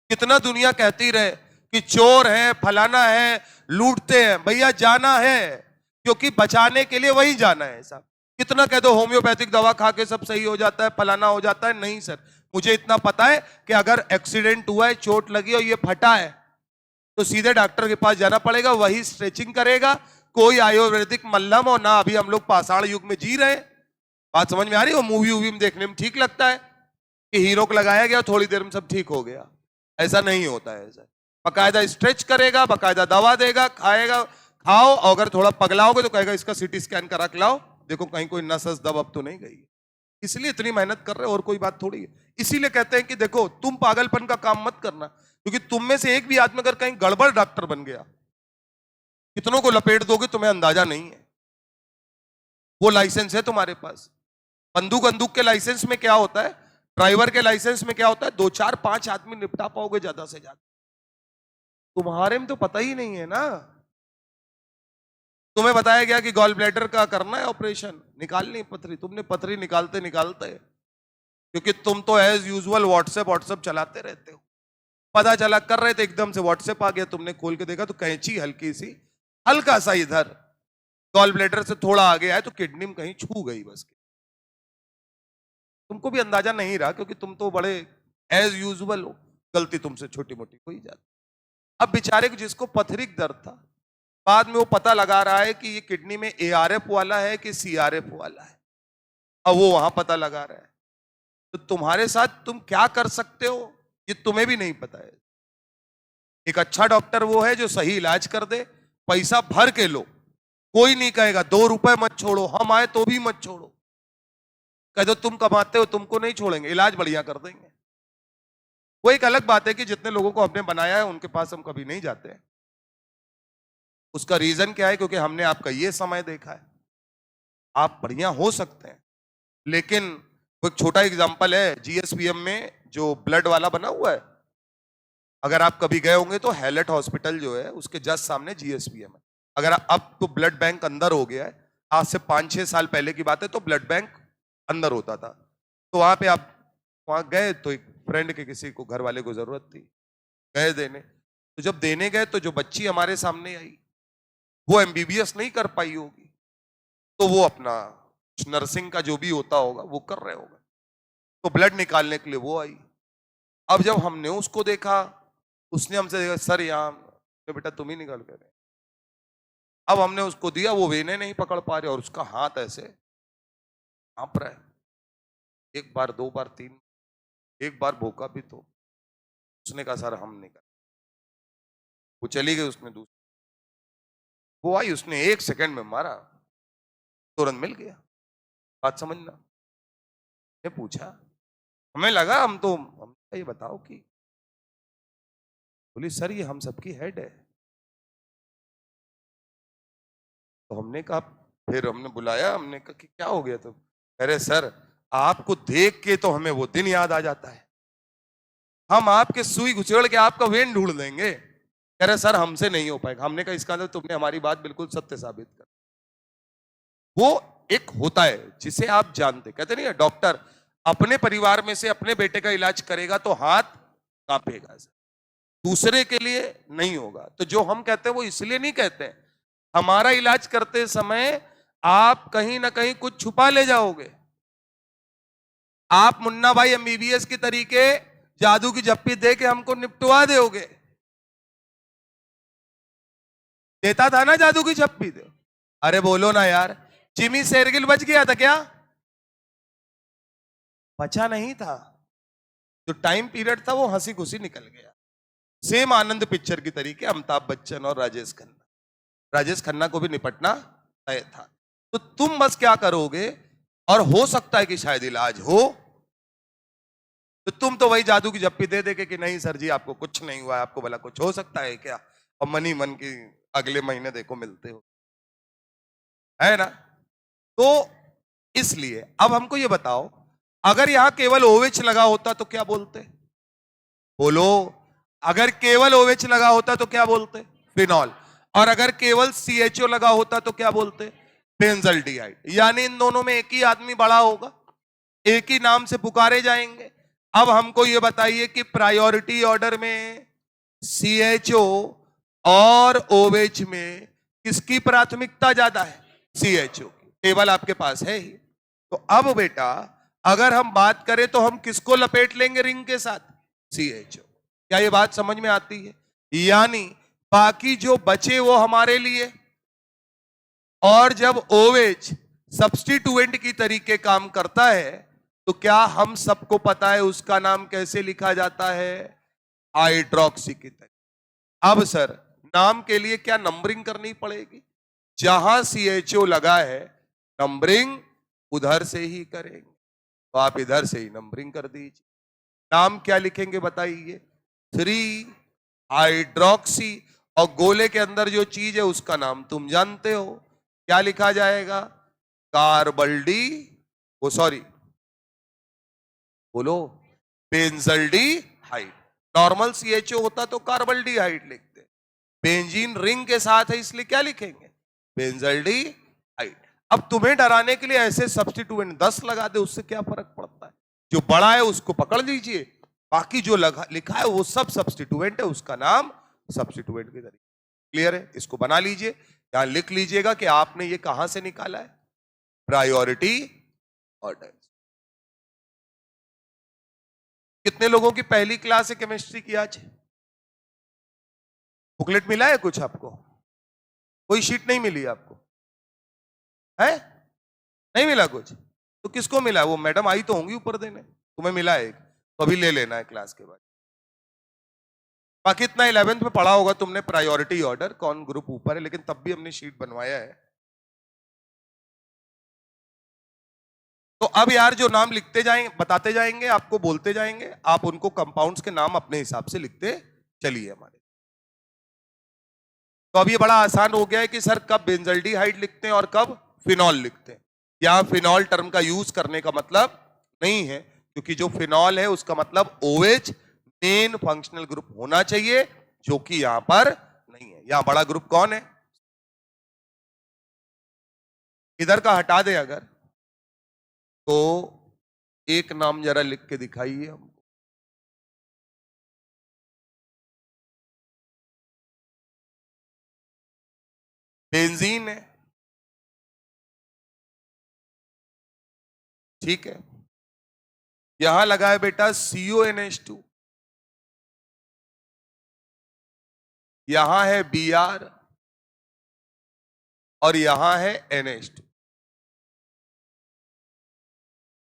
कितना दुनिया कहती रहे कि चोर है, फलाना है, लूटते हैं, भैया जाना है क्योंकि बचाने के लिए वही जाना है साहब। कितना कह दो होम्योपैथिक दवा खा के सब सही हो जाता है, फलाना हो जाता है, नहीं सर। मुझे इतना पता है कि अगर एक्सीडेंट हुआ है, चोट लगी और ये फटा है, तो सीधे डॉक्टर के पास जाना पड़ेगा, वही स्ट्रेचिंग करेगा। कोई आयुर्वेदिक मल्लम हो ना, अभी हम लोग पाषाण युग में जी रहे हैं। बात समझ में आ रही है? वो मूवी वूवी में देखने में ठीक लगता है कि हीरो को लगाया गया थोड़ी देर में सब ठीक हो गया, ऐसा नहीं होता है सर। बकायदा स्ट्रेच करेगा, बकायदा दवा देगा, खाएगा, खाओ, और अगर थोड़ा पगलाओगे तो कहेगा इसका CT स्कैन करा के लाओ, देखो कहीं कोई नस दब अब तो नहीं गई। इसलिए इतनी मेहनत कर रहे हो, और कोई बात थोड़ी है। इसीलिए कहते हैं कि देखो तुम पागलपन का काम मत करना, क्योंकि तुम में से एक भी आदमी अगर कहीं गड़बड़ डॉक्टर बन गया, कितनों को लपेट दोगे तुम्हें अंदाजा नहीं है। वो लाइसेंस है तुम्हारे पास। बंदूक के लाइसेंस में क्या होता है, ड्राइवर के लाइसेंस में क्या होता है, 2 4 5 आदमी निपटा पाओगे ज्यादा से ज्यादा। तुम्हारे में तो पता ही नहीं है ना। तुम्हें बताया गया कि गॉल ब्लैडर का करना है ऑपरेशन, निकालनी पथरी, तुमने पथरी निकालते निकालते, क्योंकि तुम तो एज यूजुअल व्हाट्सएप चलाते रहते हो। पता चला कर रहे थे, एकदम से व्हाट्सएप आ गया, तुमने खोल के देखा तो कैंची हल्की सी, हल्का सा इधर गॉल ब्लैडर से थोड़ा आगे आए तो किडनी में कहीं छू गई बस। तुमको भी अंदाजा नहीं रहा, क्योंकि तुम तो बड़े एज यूजुअल हो, गलती तुमसे छोटी मोटी हो ही जाती। अब बेचारे को जिसको पथरिक दर्द था, बाद में वो पता लगा रहा है कि ये किडनी में ARF वाला है कि CRF वाला है, अब वो वहां पता लगा रहा है। तो तुम्हारे साथ तुम क्या कर सकते हो ये तुम्हें भी नहीं पता है। एक अच्छा डॉक्टर वो है जो सही इलाज कर दे, पैसा भर के लो, कोई नहीं कहेगा 2 रुपए मत छोड़ो, हम आए तो भी मत छोड़ो, कह दो तुम कमाते हो, तुमको नहीं छोड़ेंगे, इलाज बढ़िया कर देंगे। वो एक अलग बात है कि जितने लोगों को हमने बनाया है उनके पास हम कभी नहीं जाते हैं। उसका रीजन क्या है? क्योंकि हमने आपका ये समय देखा है। आप बढ़िया हो सकते हैं, लेकिन वो एक छोटा एग्जांपल है, जीएसपीएम में जो ब्लड वाला बना हुआ है, अगर आप कभी गए होंगे तो हैलेट हॉस्पिटल जो है उसके जस्ट सामने जीएसपीएम है। अगर अब तो ब्लड बैंक अंदर हो गया है, आज से 5-6 साल पहले की बात है तो ब्लड बैंक अंदर होता था। तो वहां पे आप वहां गए तो एक फ्रेंड के किसी को, घर वाले को जरूरत थी, गए देने। तो जब देने गए तो जो बच्ची हमारे सामने आई वो एमबीबीएस नहीं कर पाई होगी, तो वो अपना नर्सिंग का जो भी होता होगा वो कर रहे होगा, तो ब्लड निकालने के लिए वो आई। अब जब हमने उसको देखा, उसने हमसे देखा, सर यहाँ बेटा तुम ही निकाल कर। अब हमने उसको दिया, वो वेने नहीं पकड़ पा रहे और उसका हाथ ऐसे कांप रहा है। एक बार, दो बार, तीन, एक बार भूखा भी तो उसने कहा सर हम निकाल। वो चली गई, उसने दूसरी, वो आई, उसने 1 सेकंड में मारा, तुरंत मिल गया। बात समझना। ने पूछा, हमें लगा हम ये बताओ कि, बोली सर ये हम सबकी हेड है। तो हमने कहा, फिर हमने बुलाया, हमने कहा कि क्या हो गया? तो अरे सर आपको देख के तो हमें वो दिन याद आ जाता है, हम आपके सुई घुसेड़ के आपका वेन ढूंढ देंगे। कह रहे सर हमसे नहीं हो पाएगा। हमने कहा इसका अंदर तुमने हमारी बात बिल्कुल सत्य साबित कर। वो एक होता है जिसे आप जानते, कहते नहीं है डॉक्टर अपने परिवार में से अपने बेटे का इलाज करेगा तो हाथ कांपेगा, दूसरे के लिए नहीं होगा। तो जो हम कहते हैं वो इसलिए नहीं कहते हैं, हमारा इलाज करते समय आप कहीं ना कहीं कुछ छुपा ले जाओगे। आप मुन्ना भाई एमबीबीएस के तरीके जादू की झप्पी दे के हमको निपटवा दोगे। देता था ना जादू की झप्पी दे। अरे बोलो ना यार, जिमी शेरगिल बच गया था क्या? बचा नहीं था। जो टाइम पीरियड था वो हंसी खुशी निकल गया। सेम आनंद पिक्चर की तरीके अमिताभ बच्चन और राजेश खन्ना, राजेश खन्ना को भी निपटना तय था। तो तुम बस क्या करोगे, और हो सकता है कि शायद इलाज हो, तो तुम तो वही जादू की झप्पी दे देगे कि नहीं सर जी आपको कुछ नहीं हुआ, आपको भला कुछ हो सकता है क्या, और मन ही मन की अगले महीने देखो मिलते हो, है ना? तो इसलिए अब हमको ये बताओ, अगर यहां केवल ओवेच लगा होता तो क्या बोलते? बोलो। अगर केवल ओवेच लगा होता तो क्या बोलते? फिनॉल। और अगर केवल सीएचओ लगा होता तो क्या बोलते? बेंजल्डिहाइड। यानी इन दोनों में एक ही आदमी बड़ा होगा, एक ही नाम से पुकारे जाएंगे। अब हमको ये बताइए कि प्रायोरिटी ऑर्डर में सीएचओ और ओवेच में किसकी प्राथमिकता ज्यादा है? सीएचओ की। टेबल आपके पास है ही। तो अब बेटा अगर हम बात करें तो हम किसको लपेट लेंगे रिंग के साथ? सीएचओ। क्या ये बात समझ में आती है? यानी बाकी जो बचे वो हमारे लिए, और जब ओवेच सब्स्टिट्यूएंट की तरीके काम करता है तो क्या हम सबको पता है उसका नाम कैसे लिखा जाता है? हाइड्रोक्सी की तरीके। अब सर नाम के लिए क्या नंबरिंग करनी पड़ेगी? जहां सीएचओ लगा है नंबरिंग उधर से ही करेंगे, तो आप इधर से ही नंबरिंग कर दीजिए। नाम क्या लिखेंगे बताइए? 3 हाइड्रोक्सी, और गोले के अंदर जो चीज है उसका नाम तुम जानते हो, क्या लिखा जाएगा? कार्बल्डी, वो सॉरी बोलो, बेंजल्डिहाइड। नॉर्मल सीएचओ होता तो कार्बल्डिहाइड लिखते, बेंजीन रिंग के साथ है इसलिए क्या लिखेंगे? बेंजल्डिहाइड। अब तुम्हें डराने के लिए ऐसे सब्स्टिट्यूएंट 10 लगा दे, उससे क्या फर्क पड़ता है? जो बड़ा है उसको पकड़ लीजिए, बाकी जो लिखा है वो सब सब्स्टिट्यूएंट है, उसका नाम सब्स्टिट्यूएंट के तरीके। क्लियर है? इसको बना लीजिए, यहां लिख लीजिएगा कि आपने ये कहां से निकाला है? Priority order. कितने लोगों की पहली क्लास है केमिस्ट्री की आज? बुकलेट मिला है कुछ आपको? कोई शीट नहीं मिली आपको? है नहीं मिला कुछ? तो किसको मिला? वो मैडम आई तो होंगी ऊपर देने, तुम्हें मिला है एक, तो अभी ले लेना है क्लास के बाद। बाकी इतना 11th में पढ़ा होगा तुमने प्रायोरिटी ऑर्डर, कौन ग्रुप ऊपर है, लेकिन तब भी हमने शीट बनवाया है। तो अब यार जो नाम लिखते जाएंगे, बताते जाएंगे, आपको बोलते जाएंगे, आप उनको कंपाउंड्स के नाम अपने हिसाब से लिखते चलिए हमारे। तो अब ये बड़ा आसान हो गया है कि सर कब बेंजल्डिहाइड लिखते हैं और कब फिनॉल लिखते हैं। यहां फिनॉल टर्म का यूज करने का मतलब नहीं है, क्योंकि जो फिनॉल है उसका मतलब OH मेन फंक्शनल ग्रुप होना चाहिए, जो कि यहां पर नहीं है। यहां बड़ा ग्रुप कौन है, इधर का हटा दे अगर, तो एक नाम जरा लिख के दिखाइए हमको। बेंजीन है, ठीक है। यहां लगा है बेटा CONH2, यहां है Br और यहां है NH2।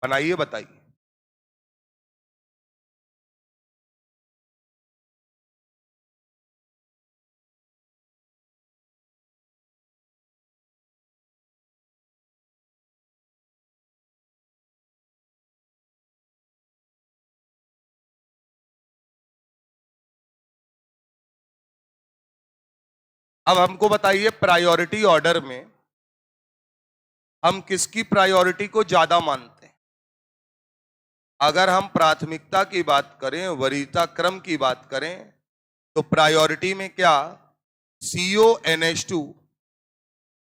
बनाइए, बताइए। अब हमको बताइए प्रायोरिटी ऑर्डर में हम किसकी प्रायोरिटी को ज्यादा मानते हैं। अगर हम प्राथमिकता की बात करें, वरीयता क्रम की बात करें, तो प्रायोरिटी में क्या CONH2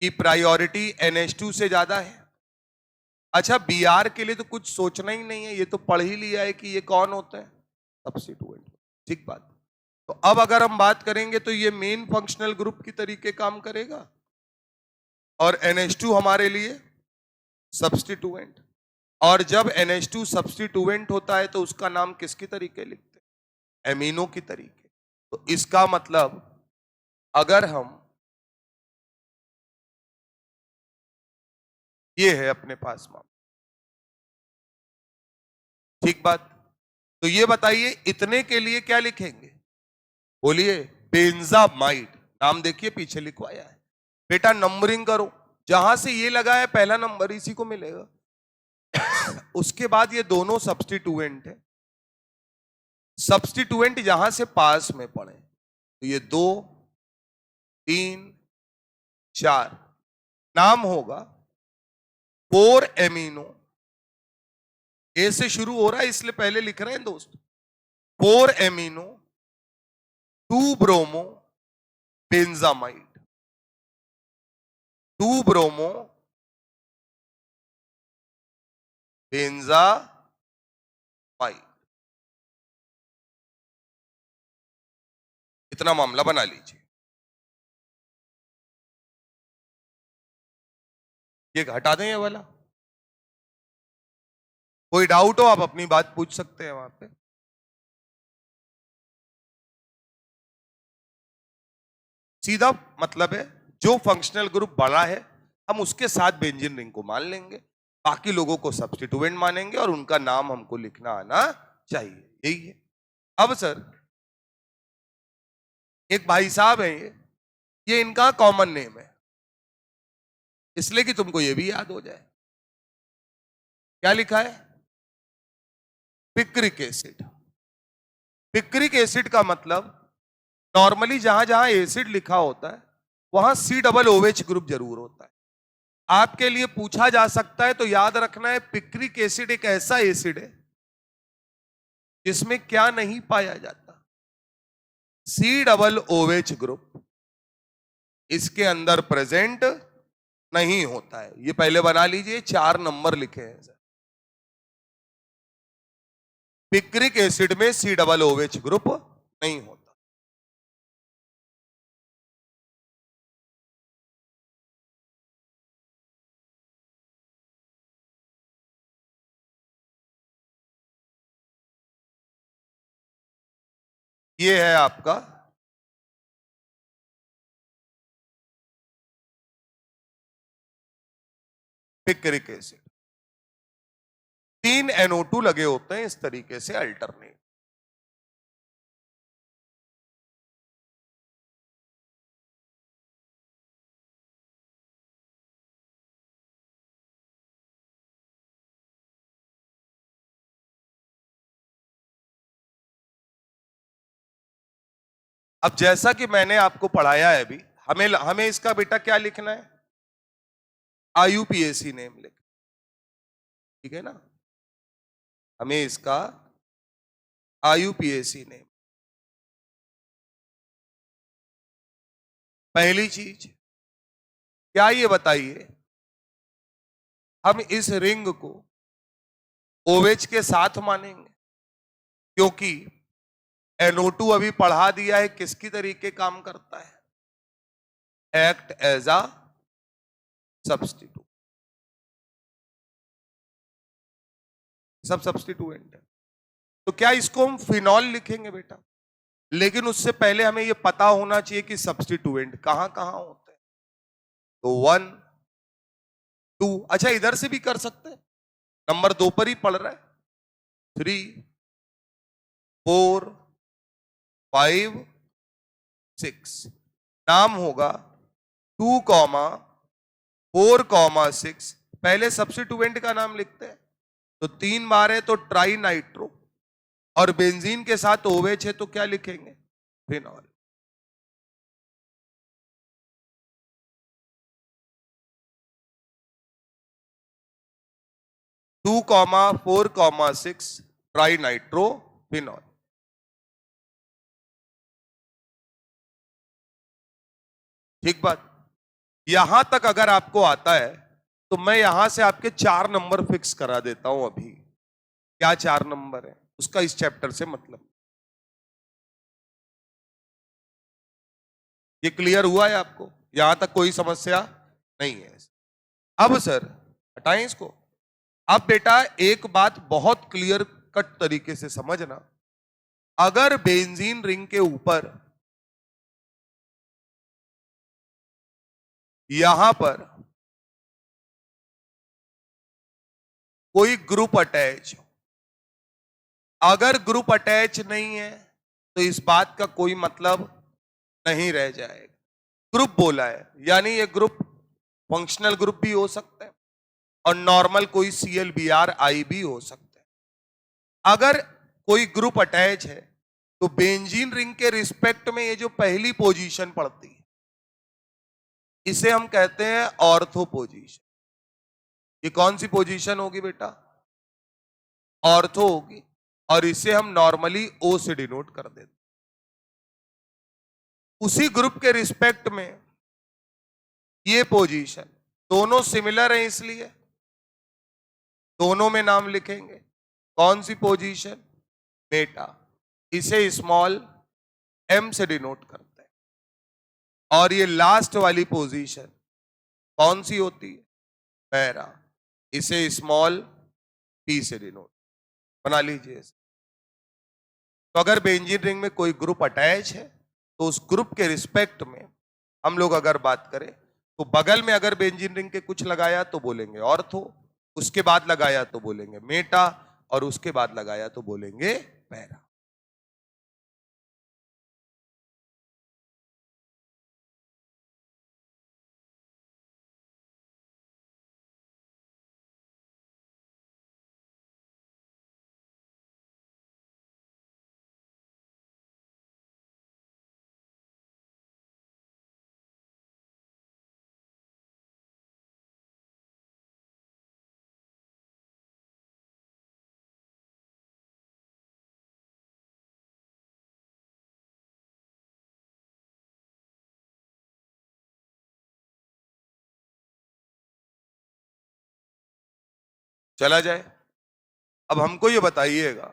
की प्रायोरिटी NH2 से ज्यादा है। अच्छा, Br के लिए तो कुछ सोचना ही नहीं है, ये तो पढ़ ही लिया है कि ये कौन होता है, सब्स्टिट्यूएंट। ठीक बात। तो अब अगर हम बात करेंगे तो ये मेन फंक्शनल ग्रुप की तरीके काम करेगा और NH2 हमारे लिए सब्स्टिट्यूएंट। और जब NH2 सब्स्टिट्यूएंट होता है तो उसका नाम किसकी तरीके लिखते हैं, एमिनो की तरीके। तो इसका मतलब अगर हम, ये है अपने पास मामला, ठीक बात। तो ये बताइए इतने के लिए क्या लिखेंगे, बोलिए। बेंजामाइड, नाम देखिए पीछे लिखवाया है। बेटा नंबरिंग करो, जहां से ये लगा है पहला नंबर इसी को मिलेगा। उसके बाद ये दोनों सब्स्टिट्यूएंट है, सब्स्टिट्यूएंट यहां से पास में पड़े तो ये 2 3 4 नाम होगा 4 एमिनो। ए से शुरू हो रहा है इसलिए पहले लिख रहे हैं दोस्त। 4 amino 2 bromo benzamide, 2 bromo benzamide. इतना मामला बना लीजिए। ये हटा दें ये वाला, कोई डाउट हो आप अपनी बात पूछ सकते हैं वहां पे। सीधा मतलब है जो फंक्शनल ग्रुप बड़ा है हम उसके साथ बेंजीन रिंग को मान लेंगे, बाकी लोगों को सब्स्टिट्यूएंट मानेंगे और उनका नाम हमको लिखना आना चाहिए, यही है। अब सर एक भाई साहब है, ये इनका कॉमन नेम है, इसलिए कि तुमको ये भी याद हो जाए। क्या लिखा है, पिक्रिक एसिड। पिक्रिक एसिड का मतलब नॉर्मली जहां जहां एसिड लिखा होता है वहां COOH ग्रुप जरूर होता है। आपके लिए पूछा जा सकता है तो याद रखना है पिक्रिक एसिड एक ऐसा एसिड है जिसमें क्या नहीं पाया जाता, COOH ग्रुप इसके अंदर प्रेजेंट नहीं होता है। ये पहले बना लीजिए, 4 नंबर लिखे हैं सर। पिक्रिक एसिड में COOH ग्रुप नहीं होता। ये है आपका पिक्रिक एसिड। 3 NO2 लगे होते हैं इस तरीके से अल्टरनेट। अब जैसा कि मैंने आपको पढ़ाया है अभी, हमें हमें इसका बेटा क्या लिखना है, IUPAC नेम लिख, ठीक है ना, हमें इसका IUPAC नेम। पहली चीज क्या, ये बताइए, हम इस रिंग को OH के साथ मानेंगे, क्योंकि NO2 अभी पढ़ा दिया है किसकी तरीके काम करता है, एक्ट एज अ सब्स्टिट्यूट, सब सब्स्टिट्यूएंट है। तो क्या इसको हम फिनॉल लिखेंगे बेटा, लेकिन उससे पहले हमें यह पता होना चाहिए कि सब्स्टिट्यूएंट कहां कहां होते हैं। तो 1 2, अच्छा इधर से भी कर सकते हैं, नंबर 2 पर ही पढ़ रहा है, 3 4 5 6, नाम होगा 2 4 6, पहले सब्स्टिट्यूएंट का नाम लिखते हैं। तो 3 बार है तो ट्राई नाइट्रो, और बेंजीन के साथ OH है तो क्या लिखेंगे, phenol. Two 4 6 tri nitro phenol. ठीक बात, यहां तक अगर आपको आता है तो मैं यहां से आपके 4 नंबर फिक्स करा देता हूं अभी। क्या 4 नंबर है उसका इस चैप्टर से मतलब, ये क्लियर हुआ है आपको, यहां तक कोई समस्या नहीं है। अब सर हटाएं इसको। अब बेटा एक बात बहुत क्लियर कट तरीके से समझना, अगर बेंजीन रिंग के ऊपर यहां पर कोई ग्रुप अटैच, अगर ग्रुप अटैच नहीं है तो इस बात का कोई मतलब नहीं रह जाएगा। ग्रुप बोला है यानी ये ग्रुप फंक्शनल ग्रुप भी हो सकता है और नॉर्मल कोई ClBr भी हो सकता है। अगर कोई ग्रुप अटैच है तो बेंजीन रिंग के रिस्पेक्ट में ये जो पहली पोजीशन पड़ती है इसे हम कहते हैं ऑर्थो पोजीशन। ये कौन सी पोजीशन होगी बेटा, ऑर्थो होगी, और इसे हम नॉर्मली O से डिनोट कर देते। उसी ग्रुप के रिस्पेक्ट में ये पोजीशन, दोनों सिमिलर है इसलिए दोनों में नाम लिखेंगे। कौन सी पोजीशन, मेटा, इसे स्मॉल m से डिनोट करते हैं। और ये लास्ट वाली पोजीशन कौन सी होती है, पैरा, इसे स्मॉल p से डिनोट बना लीजिए। तो अगर बेंजीन रिंग में कोई ग्रुप अटैच है तो उस ग्रुप के रिस्पेक्ट में हम लोग अगर बात करें तो बगल में अगर बेंजीन रिंग के कुछ लगाया तो बोलेंगे ऑर्थो, उसके बाद लगाया तो बोलेंगे मेटा, और उसके बाद लगाया तो बोलेंगे पैरा। चला जाए। अब हमको ये बताइएगा,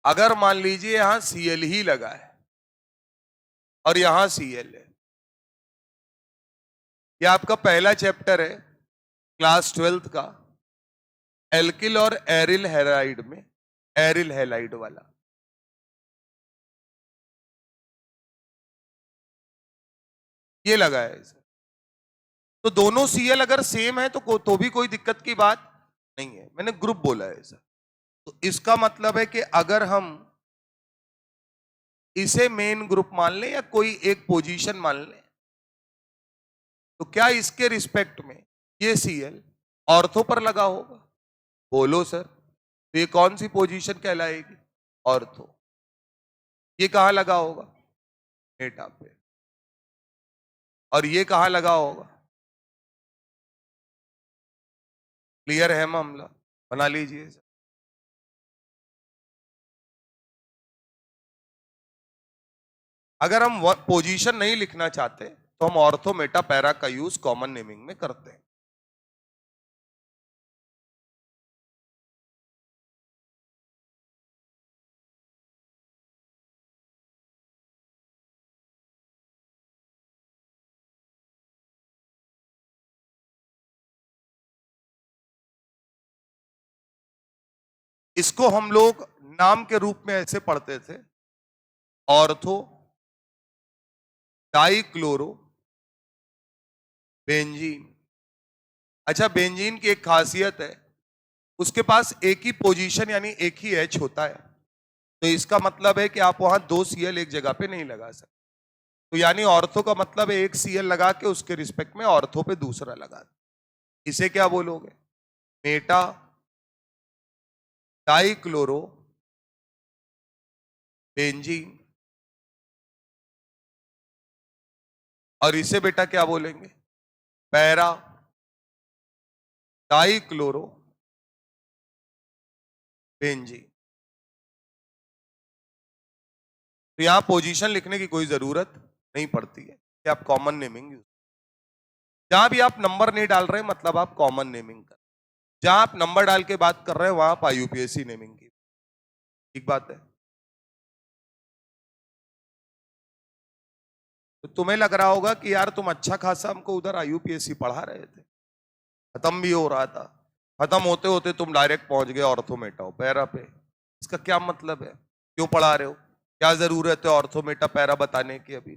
अगर मान लीजिए यहां Cl ही लगा है और यहां Cl है, यह आपका पहला चैप्टर है क्लास 12th का, एल्किल और एरिल हैलाइड में, एरिल हैलाइड वाला। ये लगा है सर, तो दोनों Cl अगर सेम है तो भी कोई दिक्कत की बात नहीं है, मैंने ग्रुप बोला है सर। तो इसका मतलब है कि अगर हम इसे मेन ग्रुप मान लें या कोई एक पोजीशन मान लें तो क्या इसके रिस्पेक्ट में ये Cl ऑर्थो पर लगा होगा, बोलो सर। तो ये कौन सी पोजीशन कहलाएगी? ऑर्थो। ये कहां लगा होगा? मेटा पे। और ये कहां लगा होगा? क्लियर है मामला? बना लीजिए। अगर हम पोजीशन नहीं लिखना चाहते तो हम ऑर्थो मेटा पैरा का यूज कॉमन नेमिंग में करते हैं। इसको हम लोग नाम के रूप में ऐसे पढ़ते थे, ऑर्थो डाइक्लोरो बेंजीन। अच्छा, बेंजीन की एक खासियत है, उसके पास एक ही पोजीशन यानी एक ही एच होता है। तो इसका मतलब है कि आप वहां दो सीएल एक जगह पे नहीं लगा सकते। तो यानी ऑर्थो का मतलब है एक सीएल लगा के उसके रिस्पेक्ट में ऑर्थो पे दूसरा लगा दे। इसे क्या बोलोगे? Meta dichloro benzene. और इसे बेटा क्या बोलेंगे? Para dichloro benzene. तो यहां पोजीशन लिखने की कोई जरूरत नहीं पड़ती है कि आप कॉमन नेमिंग यूज। जहां भी आप नंबर नहीं डाल रहे मतलब आप कॉमन नेमिंग कर। जहां आप नंबर डाल के बात कर रहे हैं वहां आप आईयूपीएसी नेमिंग की। ठीक बात है। तो तुम्हें लग रहा होगा कि यार तुम अच्छा खासा हमको उधर आईयूपीएसी पढ़ा रहे थे, खत्म भी हो रहा था, खत्म होते होते तुम डायरेक्ट पहुंच गए ऑर्थोमेटा पैरा पे। इसका क्या मतलब है? क्यों पढ़ा रहे हो? क्या जरूरत है ऑर्थोमेटा पैरा बताने की? अभी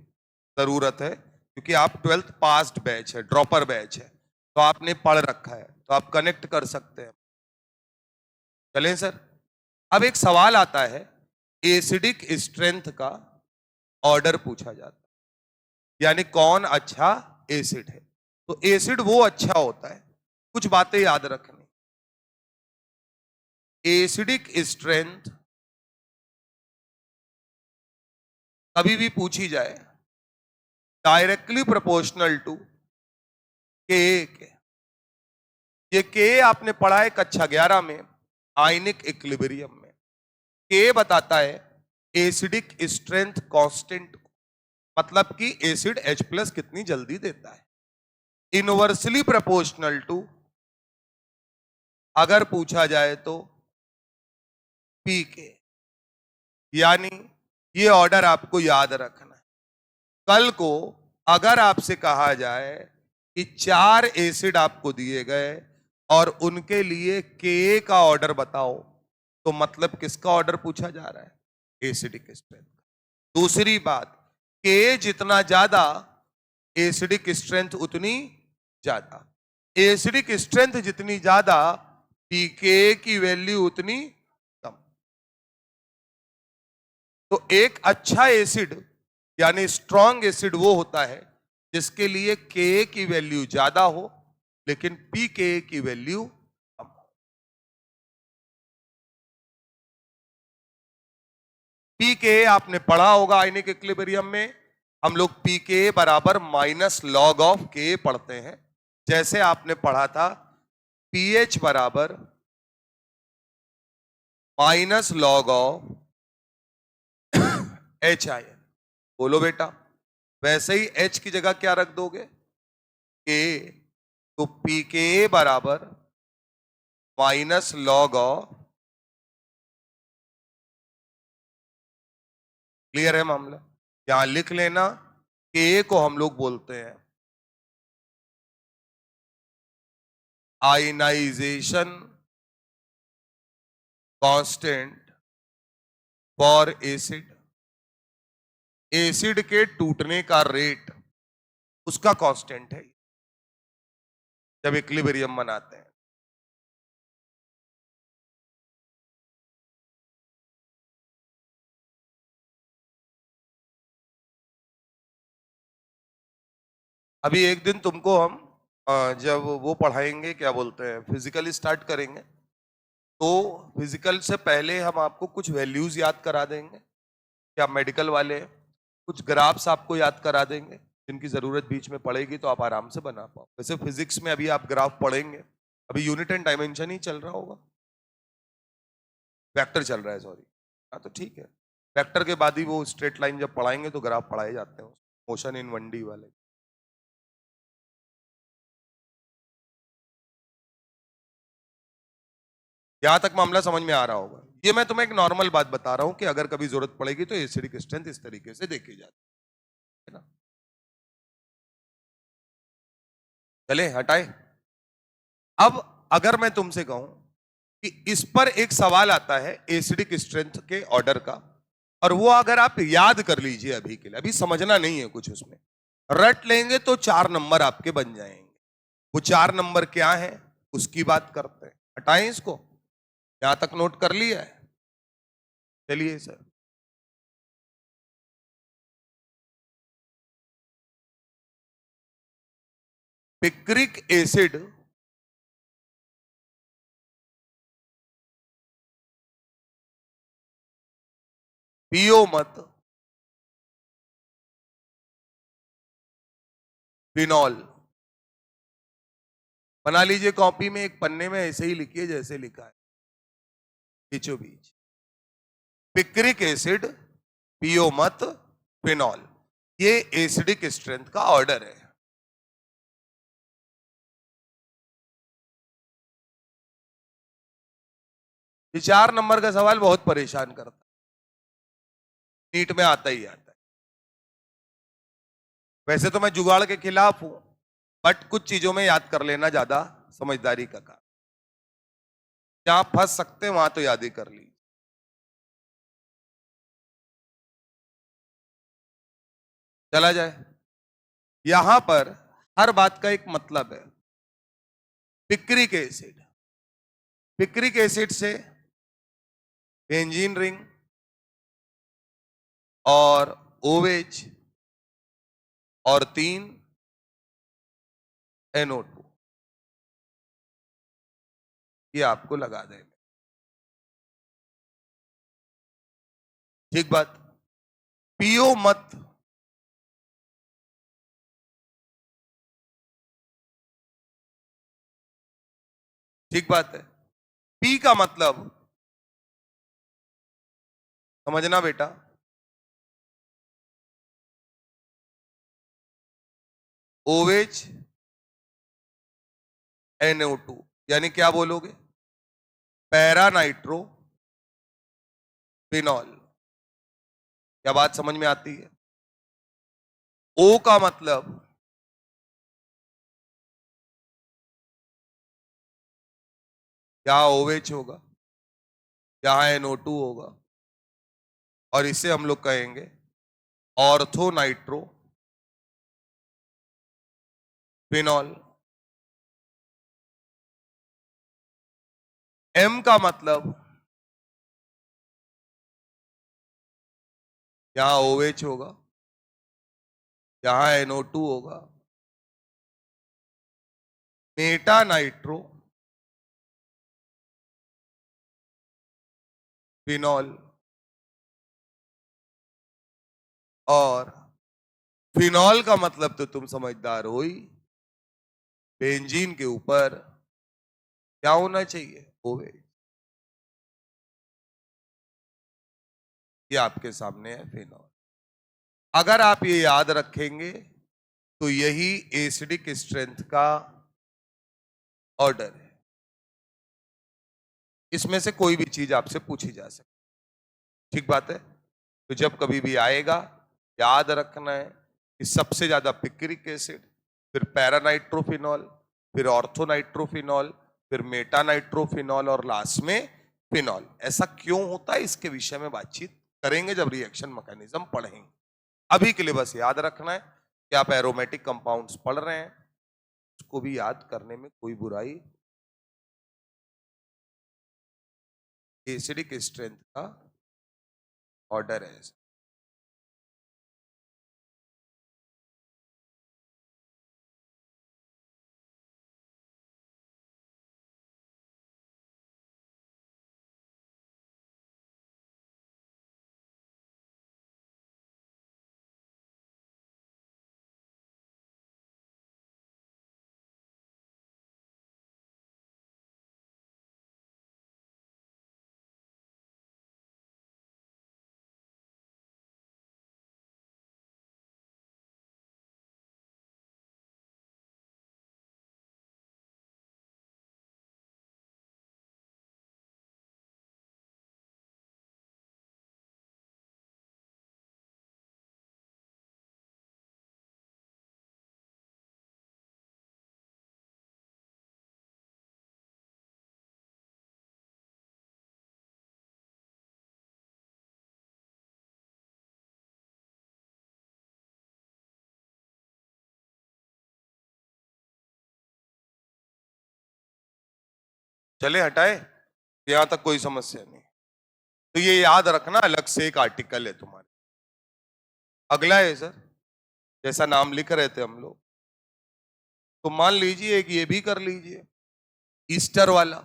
जरूरत है क्योंकि आप 12th पास्ड बैच है, ड्रॉपर बैच है, तो आपने पढ़ रखा है, तो आप कनेक्ट कर सकते हैं। चलें सर। अब एक सवाल आता है, एसिडिक स्ट्रेंथ का ऑर्डर पूछा जाता है, यानी कौन अच्छा एसिड है। तो एसिड वो अच्छा होता है, कुछ बातें याद रखनी। एसिडिक स्ट्रेंथ कभी भी पूछी जाए डायरेक्टली प्रोपोर्शनल टू के। ये के आपने पढ़ा है कक्षा 11 में आयनिक इक्विलिब्रियम में। के बताता है एसिडिक स्ट्रेंथ कांस्टेंट, मतलब कि एसिड H प्लस कितनी जल्दी देता है। इनवर्सली प्रोपोर्शनल टू अगर पूछा जाए तो पी के। यानी ये ऑर्डर आपको याद रखना है। कल को अगर आपसे कहा जाए कि 4 एसिड आपको दिए गए और उनके लिए के का ऑर्डर बताओ, तो मतलब किसका ऑर्डर पूछा जा रहा है? Acidic strength. दूसरी बात, के जितना ज्यादा एसिडिक स्ट्रेंथ उतनी ज्यादा। एसिडिक स्ट्रेंथ जितनी ज्यादा पीके की वैल्यू उतनी कम। तो एक अच्छा एसिड यानी स्ट्रॉन्ग एसिड वो होता है जिसके लिए के की वैल्यू ज्यादा हो लेकिन पी के की वैल्यू कम हो। पी के आपने पढ़ा होगा आयनिक इक्विलिब्रियम में, हम लोग पी के बराबर माइनस लॉग ऑफ के पढ़ते हैं। जैसे आपने पढ़ा था पीएच बराबर minus log of H I N. बोलो बेटा, वैसे ही एच की जगह क्या रख दोगे? के। तो पी के बराबर माइनस लॉग ऑफ। क्लियर है मामला? यहां लिख लेना, के को हम लोग बोलते हैं ionization constant for acid. Acid के टूटने का रेट उसका कांस्टेंट है जब इक्विलिब्रियम बनाते हैं। अभी एक दिन तुमको हम जब वो पढ़ाएंगे, क्या बोलते हैं, फिजिकली स्टार्ट करेंगे, तो फिजिकल से पहले हम आपको कुछ वैल्यूज याद करा देंगे, क्या मेडिकल वाले हैं, कुछ ग्राफ्स आपको याद करा देंगे जिनकी जरूरत बीच में पड़ेगी तो आप आराम से बना पाओ। वैसे फिजिक्स में अभी आप ग्राफ पढ़ेंगे, अभी यूनिट एंड डायमेंशन ही चल रहा होगा, वेक्टर चल रहा है सॉरी। हाँ तो ठीक है, वेक्टर के बाद ही वो स्ट्रेट लाइन जब पढ़ाएंगे तो ग्राफ पढ़ाए जाते हैं, मोशन इन 1D वाले। यहां तक मामला समझ में आ रहा होगा। ये मैं तुम्हें एक नॉर्मल बात बता रहा हूं कि अगर कभी जरूरत पड़ेगी तो एसिडिक स्ट्रेंथ इस तरीके से देखी जाती है ना। चले हटाए। अब अगर मैं तुमसे कहूं कि इस पर एक सवाल आता है एसिडिक स्ट्रेंथ के ऑर्डर का, और वो अगर आप याद कर लीजिए अभी के लिए, अभी समझना नहीं है कुछ उसमें, रट लेंगे तो 4 नंबर आपके बन जाएंगे। वो 4 नंबर क्या है उसकी बात करते हैं। हटाएं इसको, यहां तक नोट कर लिया है। चलिए सर, पिक्रिक एसिड पियो मत, फिनॉल। बना लीजिए कॉपी में, एक पन्ने में ऐसे ही लिखिए जैसे लिखा है बीचों बीच। पिक्रिक एसिड, पियो मत, फिनॉल, ये एसिडिक स्ट्रेंथ का ऑर्डर है। ये 4 नंबर का सवाल बहुत परेशान करता है, नीट में आता ही आता है। वैसे तो मैं जुगाड़ के खिलाफ हूं, बट कुछ चीजों में याद कर लेना ज्यादा समझदारी का काम। जहां फंस सकते हैं वहां तो याद ही कर ली। चला जाए, यहां पर हर बात का एक मतलब है। पिक्रिक एसिड, पिक्रिक एसिड से बेंजीन रिंग और ओवेच और 3 NO2, ये आपको लगा देंगे। ठीक बात। पियो मत, ठीक बात है। पी का मतलब समझना बेटा, ओवेच NO2, यानी क्या बोलोगे, पैरा नाइट्रो फिनॉल। क्या बात समझ में आती है। ओ का मतलब यहां ओवेच होगा, यहां NO2 होगा, और इसे हम लोग कहेंगे ऑर्थो नाइट्रो फिनॉल। एम का मतलब यहां OH होगा, यहां NO2 होगा, मेटा नाइट्रो फिनॉल, और फिनॉल का मतलब तो तुम समझदार हो ही, बेंजीन के ऊपर क्या होना चाहिए, ओवेच। ये आपके सामने है फिनॉल। अगर आप ये याद रखेंगे तो यही एसिडिक स्ट्रेंथ का ऑर्डर है। इसमें से कोई भी चीज आपसे पूछी जा सकती, ठीक बात है। तो जब कभी भी आएगा याद रखना है कि सबसे ज्यादा पिक्रिक एसिड, फिर पैरानाइट्रोफिनॉल, फिर ऑर्थोनाइट्रोफिनॉल, फिर मेटानाइट्रोफिनॉल, और लास्ट में फिनॉल। ऐसा क्यों होता है इसके विषय में बातचीत करेंगे जब रिएक्शन मैकेनिज्म पढ़ेंगे। अभी के लिए बस याद रखना है कि आप एरोमेटिक कंपाउंड्स पढ़ रहे हैं, उसको भी याद करने में कोई बुराई, एसिडिक स्ट्रेंथ का ऑर्डर है। चले हटाए, यहां तक कोई समस्या नहीं। तो ये याद रखना, अलग से एक आर्टिकल है तुम्हारे। अगला है सर, जैसा नाम लिख रहे थे हम लोग, तो मान लीजिए एक ये भी कर लीजिए, ईस्टर वाला।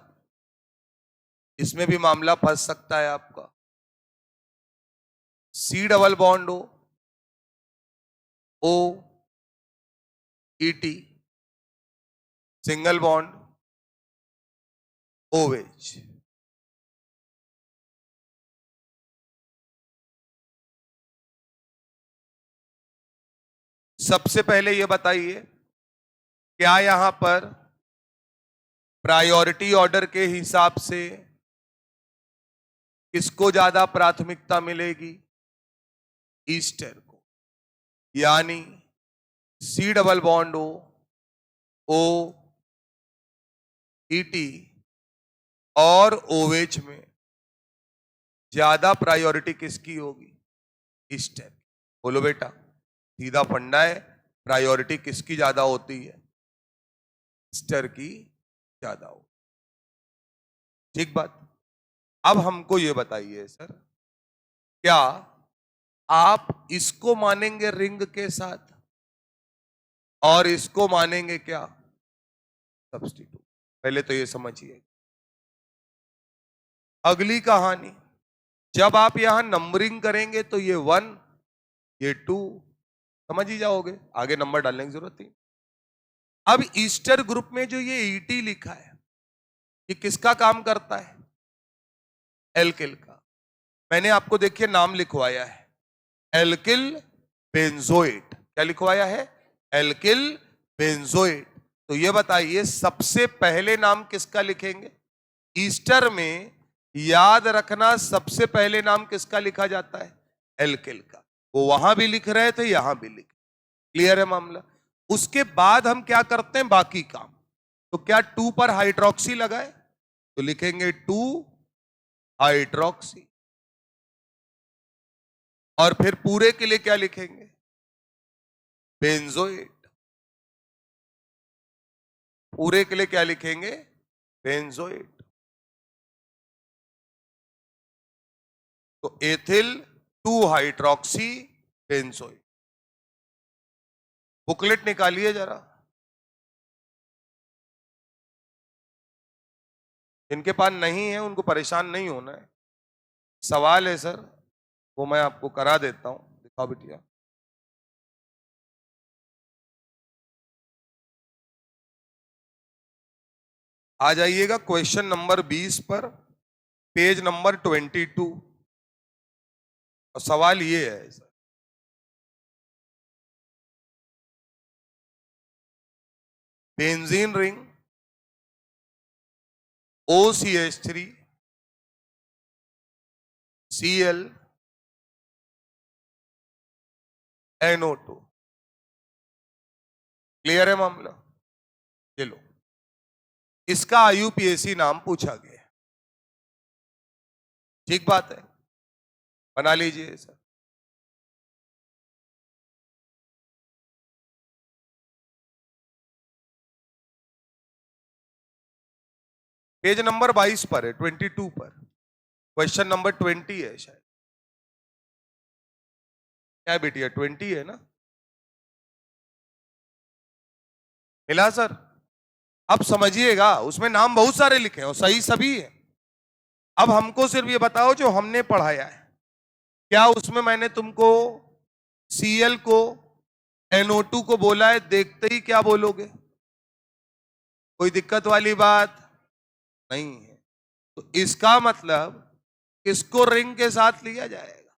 इसमें भी मामला फंस सकता है आपका। C double bond O E T, single bond ओवेच। सबसे पहले ये बताइए, क्या यहां पर प्रायोरिटी ऑर्डर के हिसाब से किसको ज्यादा प्राथमिकता मिलेगी? ईस्टर को। यानी C double bond O E T और ओवेच में ज्यादा प्रायोरिटी किसकी होगी? ईस्टर। बोलो बेटा, सीधा फंडा है, प्रायोरिटी किसकी ज्यादा होती है? ईस्टर की ज्यादा हो। ठीक बात। अब हमको ये बताइए सर, क्या आप इसको मानेंगे रिंग के साथ और इसको मानेंगे क्या? सब्स्टिट्यूट। पहले तो ये समझिए। अगली कहानी, जब आप यहां नंबरिंग करेंगे तो ये 1, ये 2, समझ ही जाओगे, आगे नंबर डालने की जरूरत नहीं। अब ईस्टर ग्रुप में जो ये ईटी लिखा है, ये किसका काम करता है? एल्किल का। मैंने आपको देखिए नाम लिखवाया है, एल्किल बेंजोएट। क्या लिखवाया है? Alkyl benzoate. तो ये बताइए सबसे पहले नाम किसका लिखेंगे? ईस्टर में याद रखना, सबसे पहले नाम किसका लिखा जाता है? एल्किल का। वो वहां भी लिख रहे थे, यहां भी लिख। क्लियर है मामला? उसके बाद हम क्या करते हैं? बाकी काम। तो क्या 2 पर हाइड्रोक्सी लगाए? तो लिखेंगे 2 हाइड्रोक्सी। और फिर पूरे के लिए क्या लिखेंगे? बेंजोएट। पूरे के लिए क्या लिखेंगे? बेंजोएट। तो एथिल 2 हाइड्रोक्सी बेंजोएट। बुकलेट निकालिए जरा। इनके पास नहीं है उनको परेशान नहीं होना है। सवाल है सर, वो मैं आपको करा देता हूं। दिखाओ बिटिया। आ जाइएगा क्वेश्चन नंबर 20 पर, पेज नंबर 22। और सवाल ये है sir, benzene ring OCH3 Cl NO2। Clear है मामला? ये लो, इसका IUPAC नाम पूछा गया। ठीक बात है, बना लीजिए सर। पेज नंबर 22 पर है, 22 पर, क्वेश्चन नंबर 20 है शायद। क्या बेटिया 20 है ना? मिला सर? अब समझिएगा, उसमें नाम बहुत सारे लिखे हैं और सही सभी है। अब हमको सिर्फ ये बताओ जो हमने पढ़ाया है, क्या उसमें मैंने तुमको Cl को NO2 को बोला है? देखते ही क्या बोलोगे? कोई दिक्कत वाली बात नहीं है। तो इसका मतलब इसको रिंग के साथ लिया जाएगा।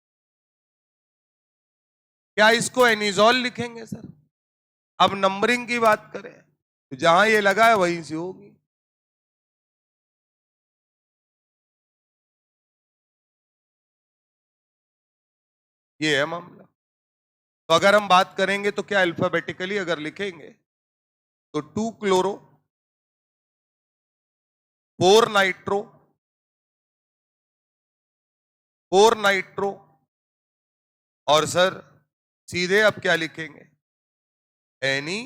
क्या इसको एनिजॉल लिखेंगे सर? अब नंबरिंग की बात करें तो जहां ये लगा है वहीं से होगी। ये है मामला। तो अगर हम बात करेंगे तो क्या अल्फाबेटिकली अगर लिखेंगे तो 2 क्लोरो 4 नाइट्रो 4 नाइट्रो, और सर सीधे अब क्या लिखेंगे? एनी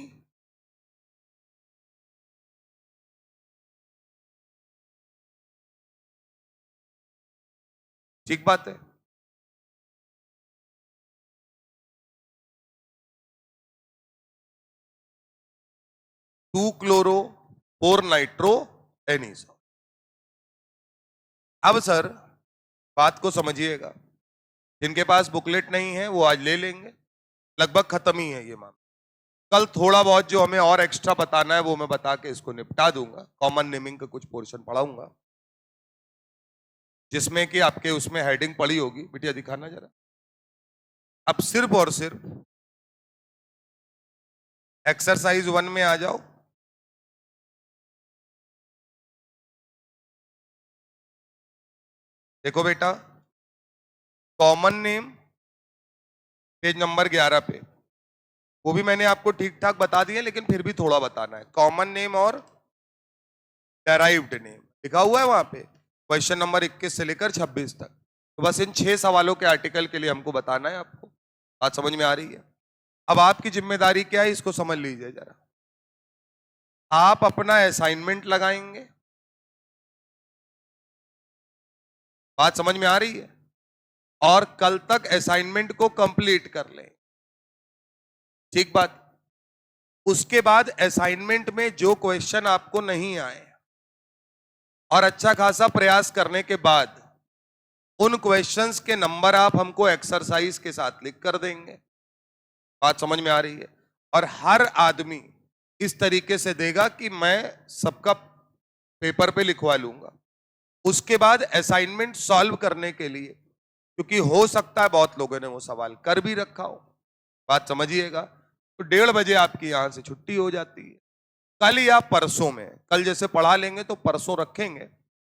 ठीक बात है। Two chloro 4 nitro anisole. अब सर बात को समझिएगा, जिनके पास बुकलेट नहीं है वो आज ले लेंगे, लगभग खत्म ही है ये मामला। कल थोड़ा बहुत जो हमें और एक्स्ट्रा बताना है वो मैं बता के इसको निपटा दूंगा। कॉमन नेमिंग का कुछ पोर्शन पढ़ाऊंगा जिसमें कि आपके उसमें हेडिंग पड़ी होगी। बिटिया दिखाना जरा। अब सिर्फ और सिर्फ एक्सरसाइज 1 में आ जाओ। देखो बेटा, कॉमन नेम पेज नंबर 11 पे, वो भी मैंने आपको ठीक ठाक बता दिया, लेकिन फिर भी थोड़ा बताना है। कॉमन नेम और डेराइव्ड नेम लिखा हुआ है वहां पे, क्वेश्चन नंबर 21 से लेकर 26 तक। तो बस इन 6 सवालों के आर्टिकल के लिए हमको बताना है आपको। बात समझ में आ रही है? अब आपकी जिम्मेदारी क्या है इसको समझ लीजिए जरा। आप अपना असाइनमेंट लगाएंगे। बात समझ में आ रही है? और कल तक असाइनमेंट को कंप्लीट कर लें। ठीक बात। उसके बाद असाइनमेंट में जो क्वेश्चन आपको नहीं आए और अच्छा खासा प्रयास करने के बाद उन क्वेश्चंस के नंबर आप हमको एक्सरसाइज के साथ लिख कर देंगे। बात समझ में आ रही है? और हर आदमी इस तरीके से देगा कि मैं सबका पेपर पे लिखवा लूंगा। उसके बाद असाइनमेंट सॉल्व करने के लिए, क्योंकि हो सकता है बहुत लोगों ने वो सवाल कर भी रखा हो, बात समझिएगा, तो 1:30 बजे आपकी यहां से छुट्टी हो जाती है। कल या परसों में, कल जैसे पढ़ा लेंगे तो परसों रखेंगे,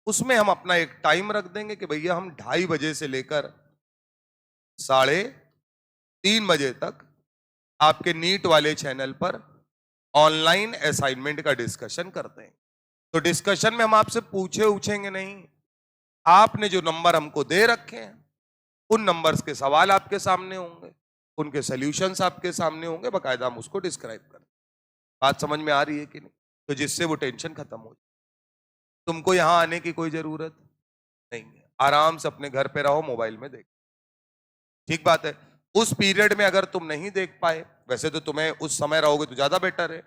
उसमें हम अपना एक टाइम रख देंगे कि भैया हम 2:30 बजे से लेकर 3:30 बजे तक आपके नीट वाले चैनल पर ऑनलाइन असाइनमेंट का डिस्कशन करते हैं। तो डिस्कशन में हम आपसे पूछेंगे नहीं, आपने जो नंबर हमको दे रखे हैं उन नंबर्स के सवाल आपके सामने होंगे, उनके सॉल्यूशंस आपके सामने होंगे, बकायदा हम उसको डिस्क्राइब करें। बात समझ में आ रही है कि नहीं? तो जिससे वो टेंशन खत्म हो जाए। तुमको यहां आने की कोई जरूरत नहीं है, आराम से अपने घर पे रहो, मोबाइल में देख। ठीक बात है। उस पीरियड में अगर तुम नहीं देख पाए, वैसे तो तुम्हें उस समय रहोगे तो ज्यादा बेटर है,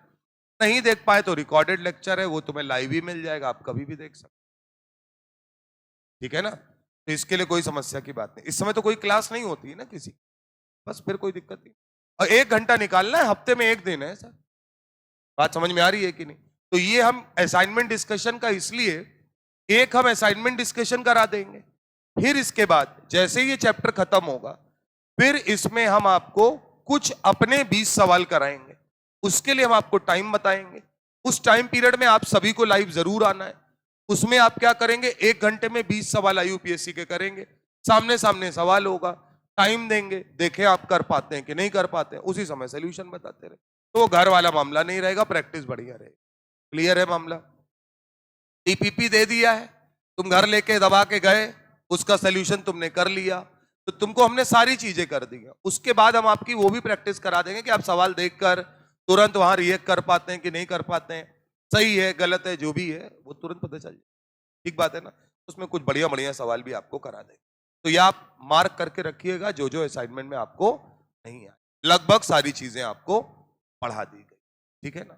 नहीं देख पाए तो रिकॉर्डेड लेक्चर है, वो तुम्हें लाइव ही मिल जाएगा, आप कभी भी देख सकते। ठीक है ना? तो इसके लिए कोई समस्या की बात नहीं। इस समय तो कोई क्लास नहीं होती है ना किसी, बस फिर कोई दिक्कत नहीं। और 1 घंटा निकालना है, हफ्ते में 1 दिन है सर। बात समझ में आ रही है कि नहीं? तो ये हम असाइनमेंट डिस्कशन का इसलिए एक हम असाइनमेंट डिस्कशन करा देंगे, फिर इसके बाद जैसे ही ये चैप्टर खत्म होगा फिर इसमें हम आपको कुछ अपने 20 सवाल कराएंगे। उसके लिए हम आपको टाइम बताएंगे। उस टाइम पीरियड में आप सभी को लाइव जरूर आना है। उसमें आप क्या करेंगे, 1 घंटे में 20 सवाल IUPSC के करेंगे, सामने सामने सवाल होगा, टाइम देंगे, देखें आप कर पाते हैं कि नहीं कर पाते हैं, उसी समय सोल्यूशन बताते रहे। तो घर वाला मामला नहीं रहेगा, प्रैक्टिस बढ़िया रहेगी। क्लियर है मामला? TPP दे दिया है, तुम घर लेके दबा के गए, उसका सोल्यूशन तुमने कर लिया, तो तुमको हमने सारी चीजें कर दी। उसके बाद हम आपकी वो भी प्रैक्टिस करा देंगे कि आप सवाल देखकर तुरंत वहां रिएक्ट कर पाते हैं कि नहीं कर पाते हैं, सही है गलत है जो भी है वो तुरंत पता चल जाए। ठीक बात है ना? उसमें कुछ बढ़िया बढ़िया सवाल भी आपको करा देंगे। तो ये आप मार्क करके रखिएगा, जो जो असाइनमेंट में आपको नहीं आए, लगभग सारी चीजें आपको पढ़ा दी गई। ठीक है ना?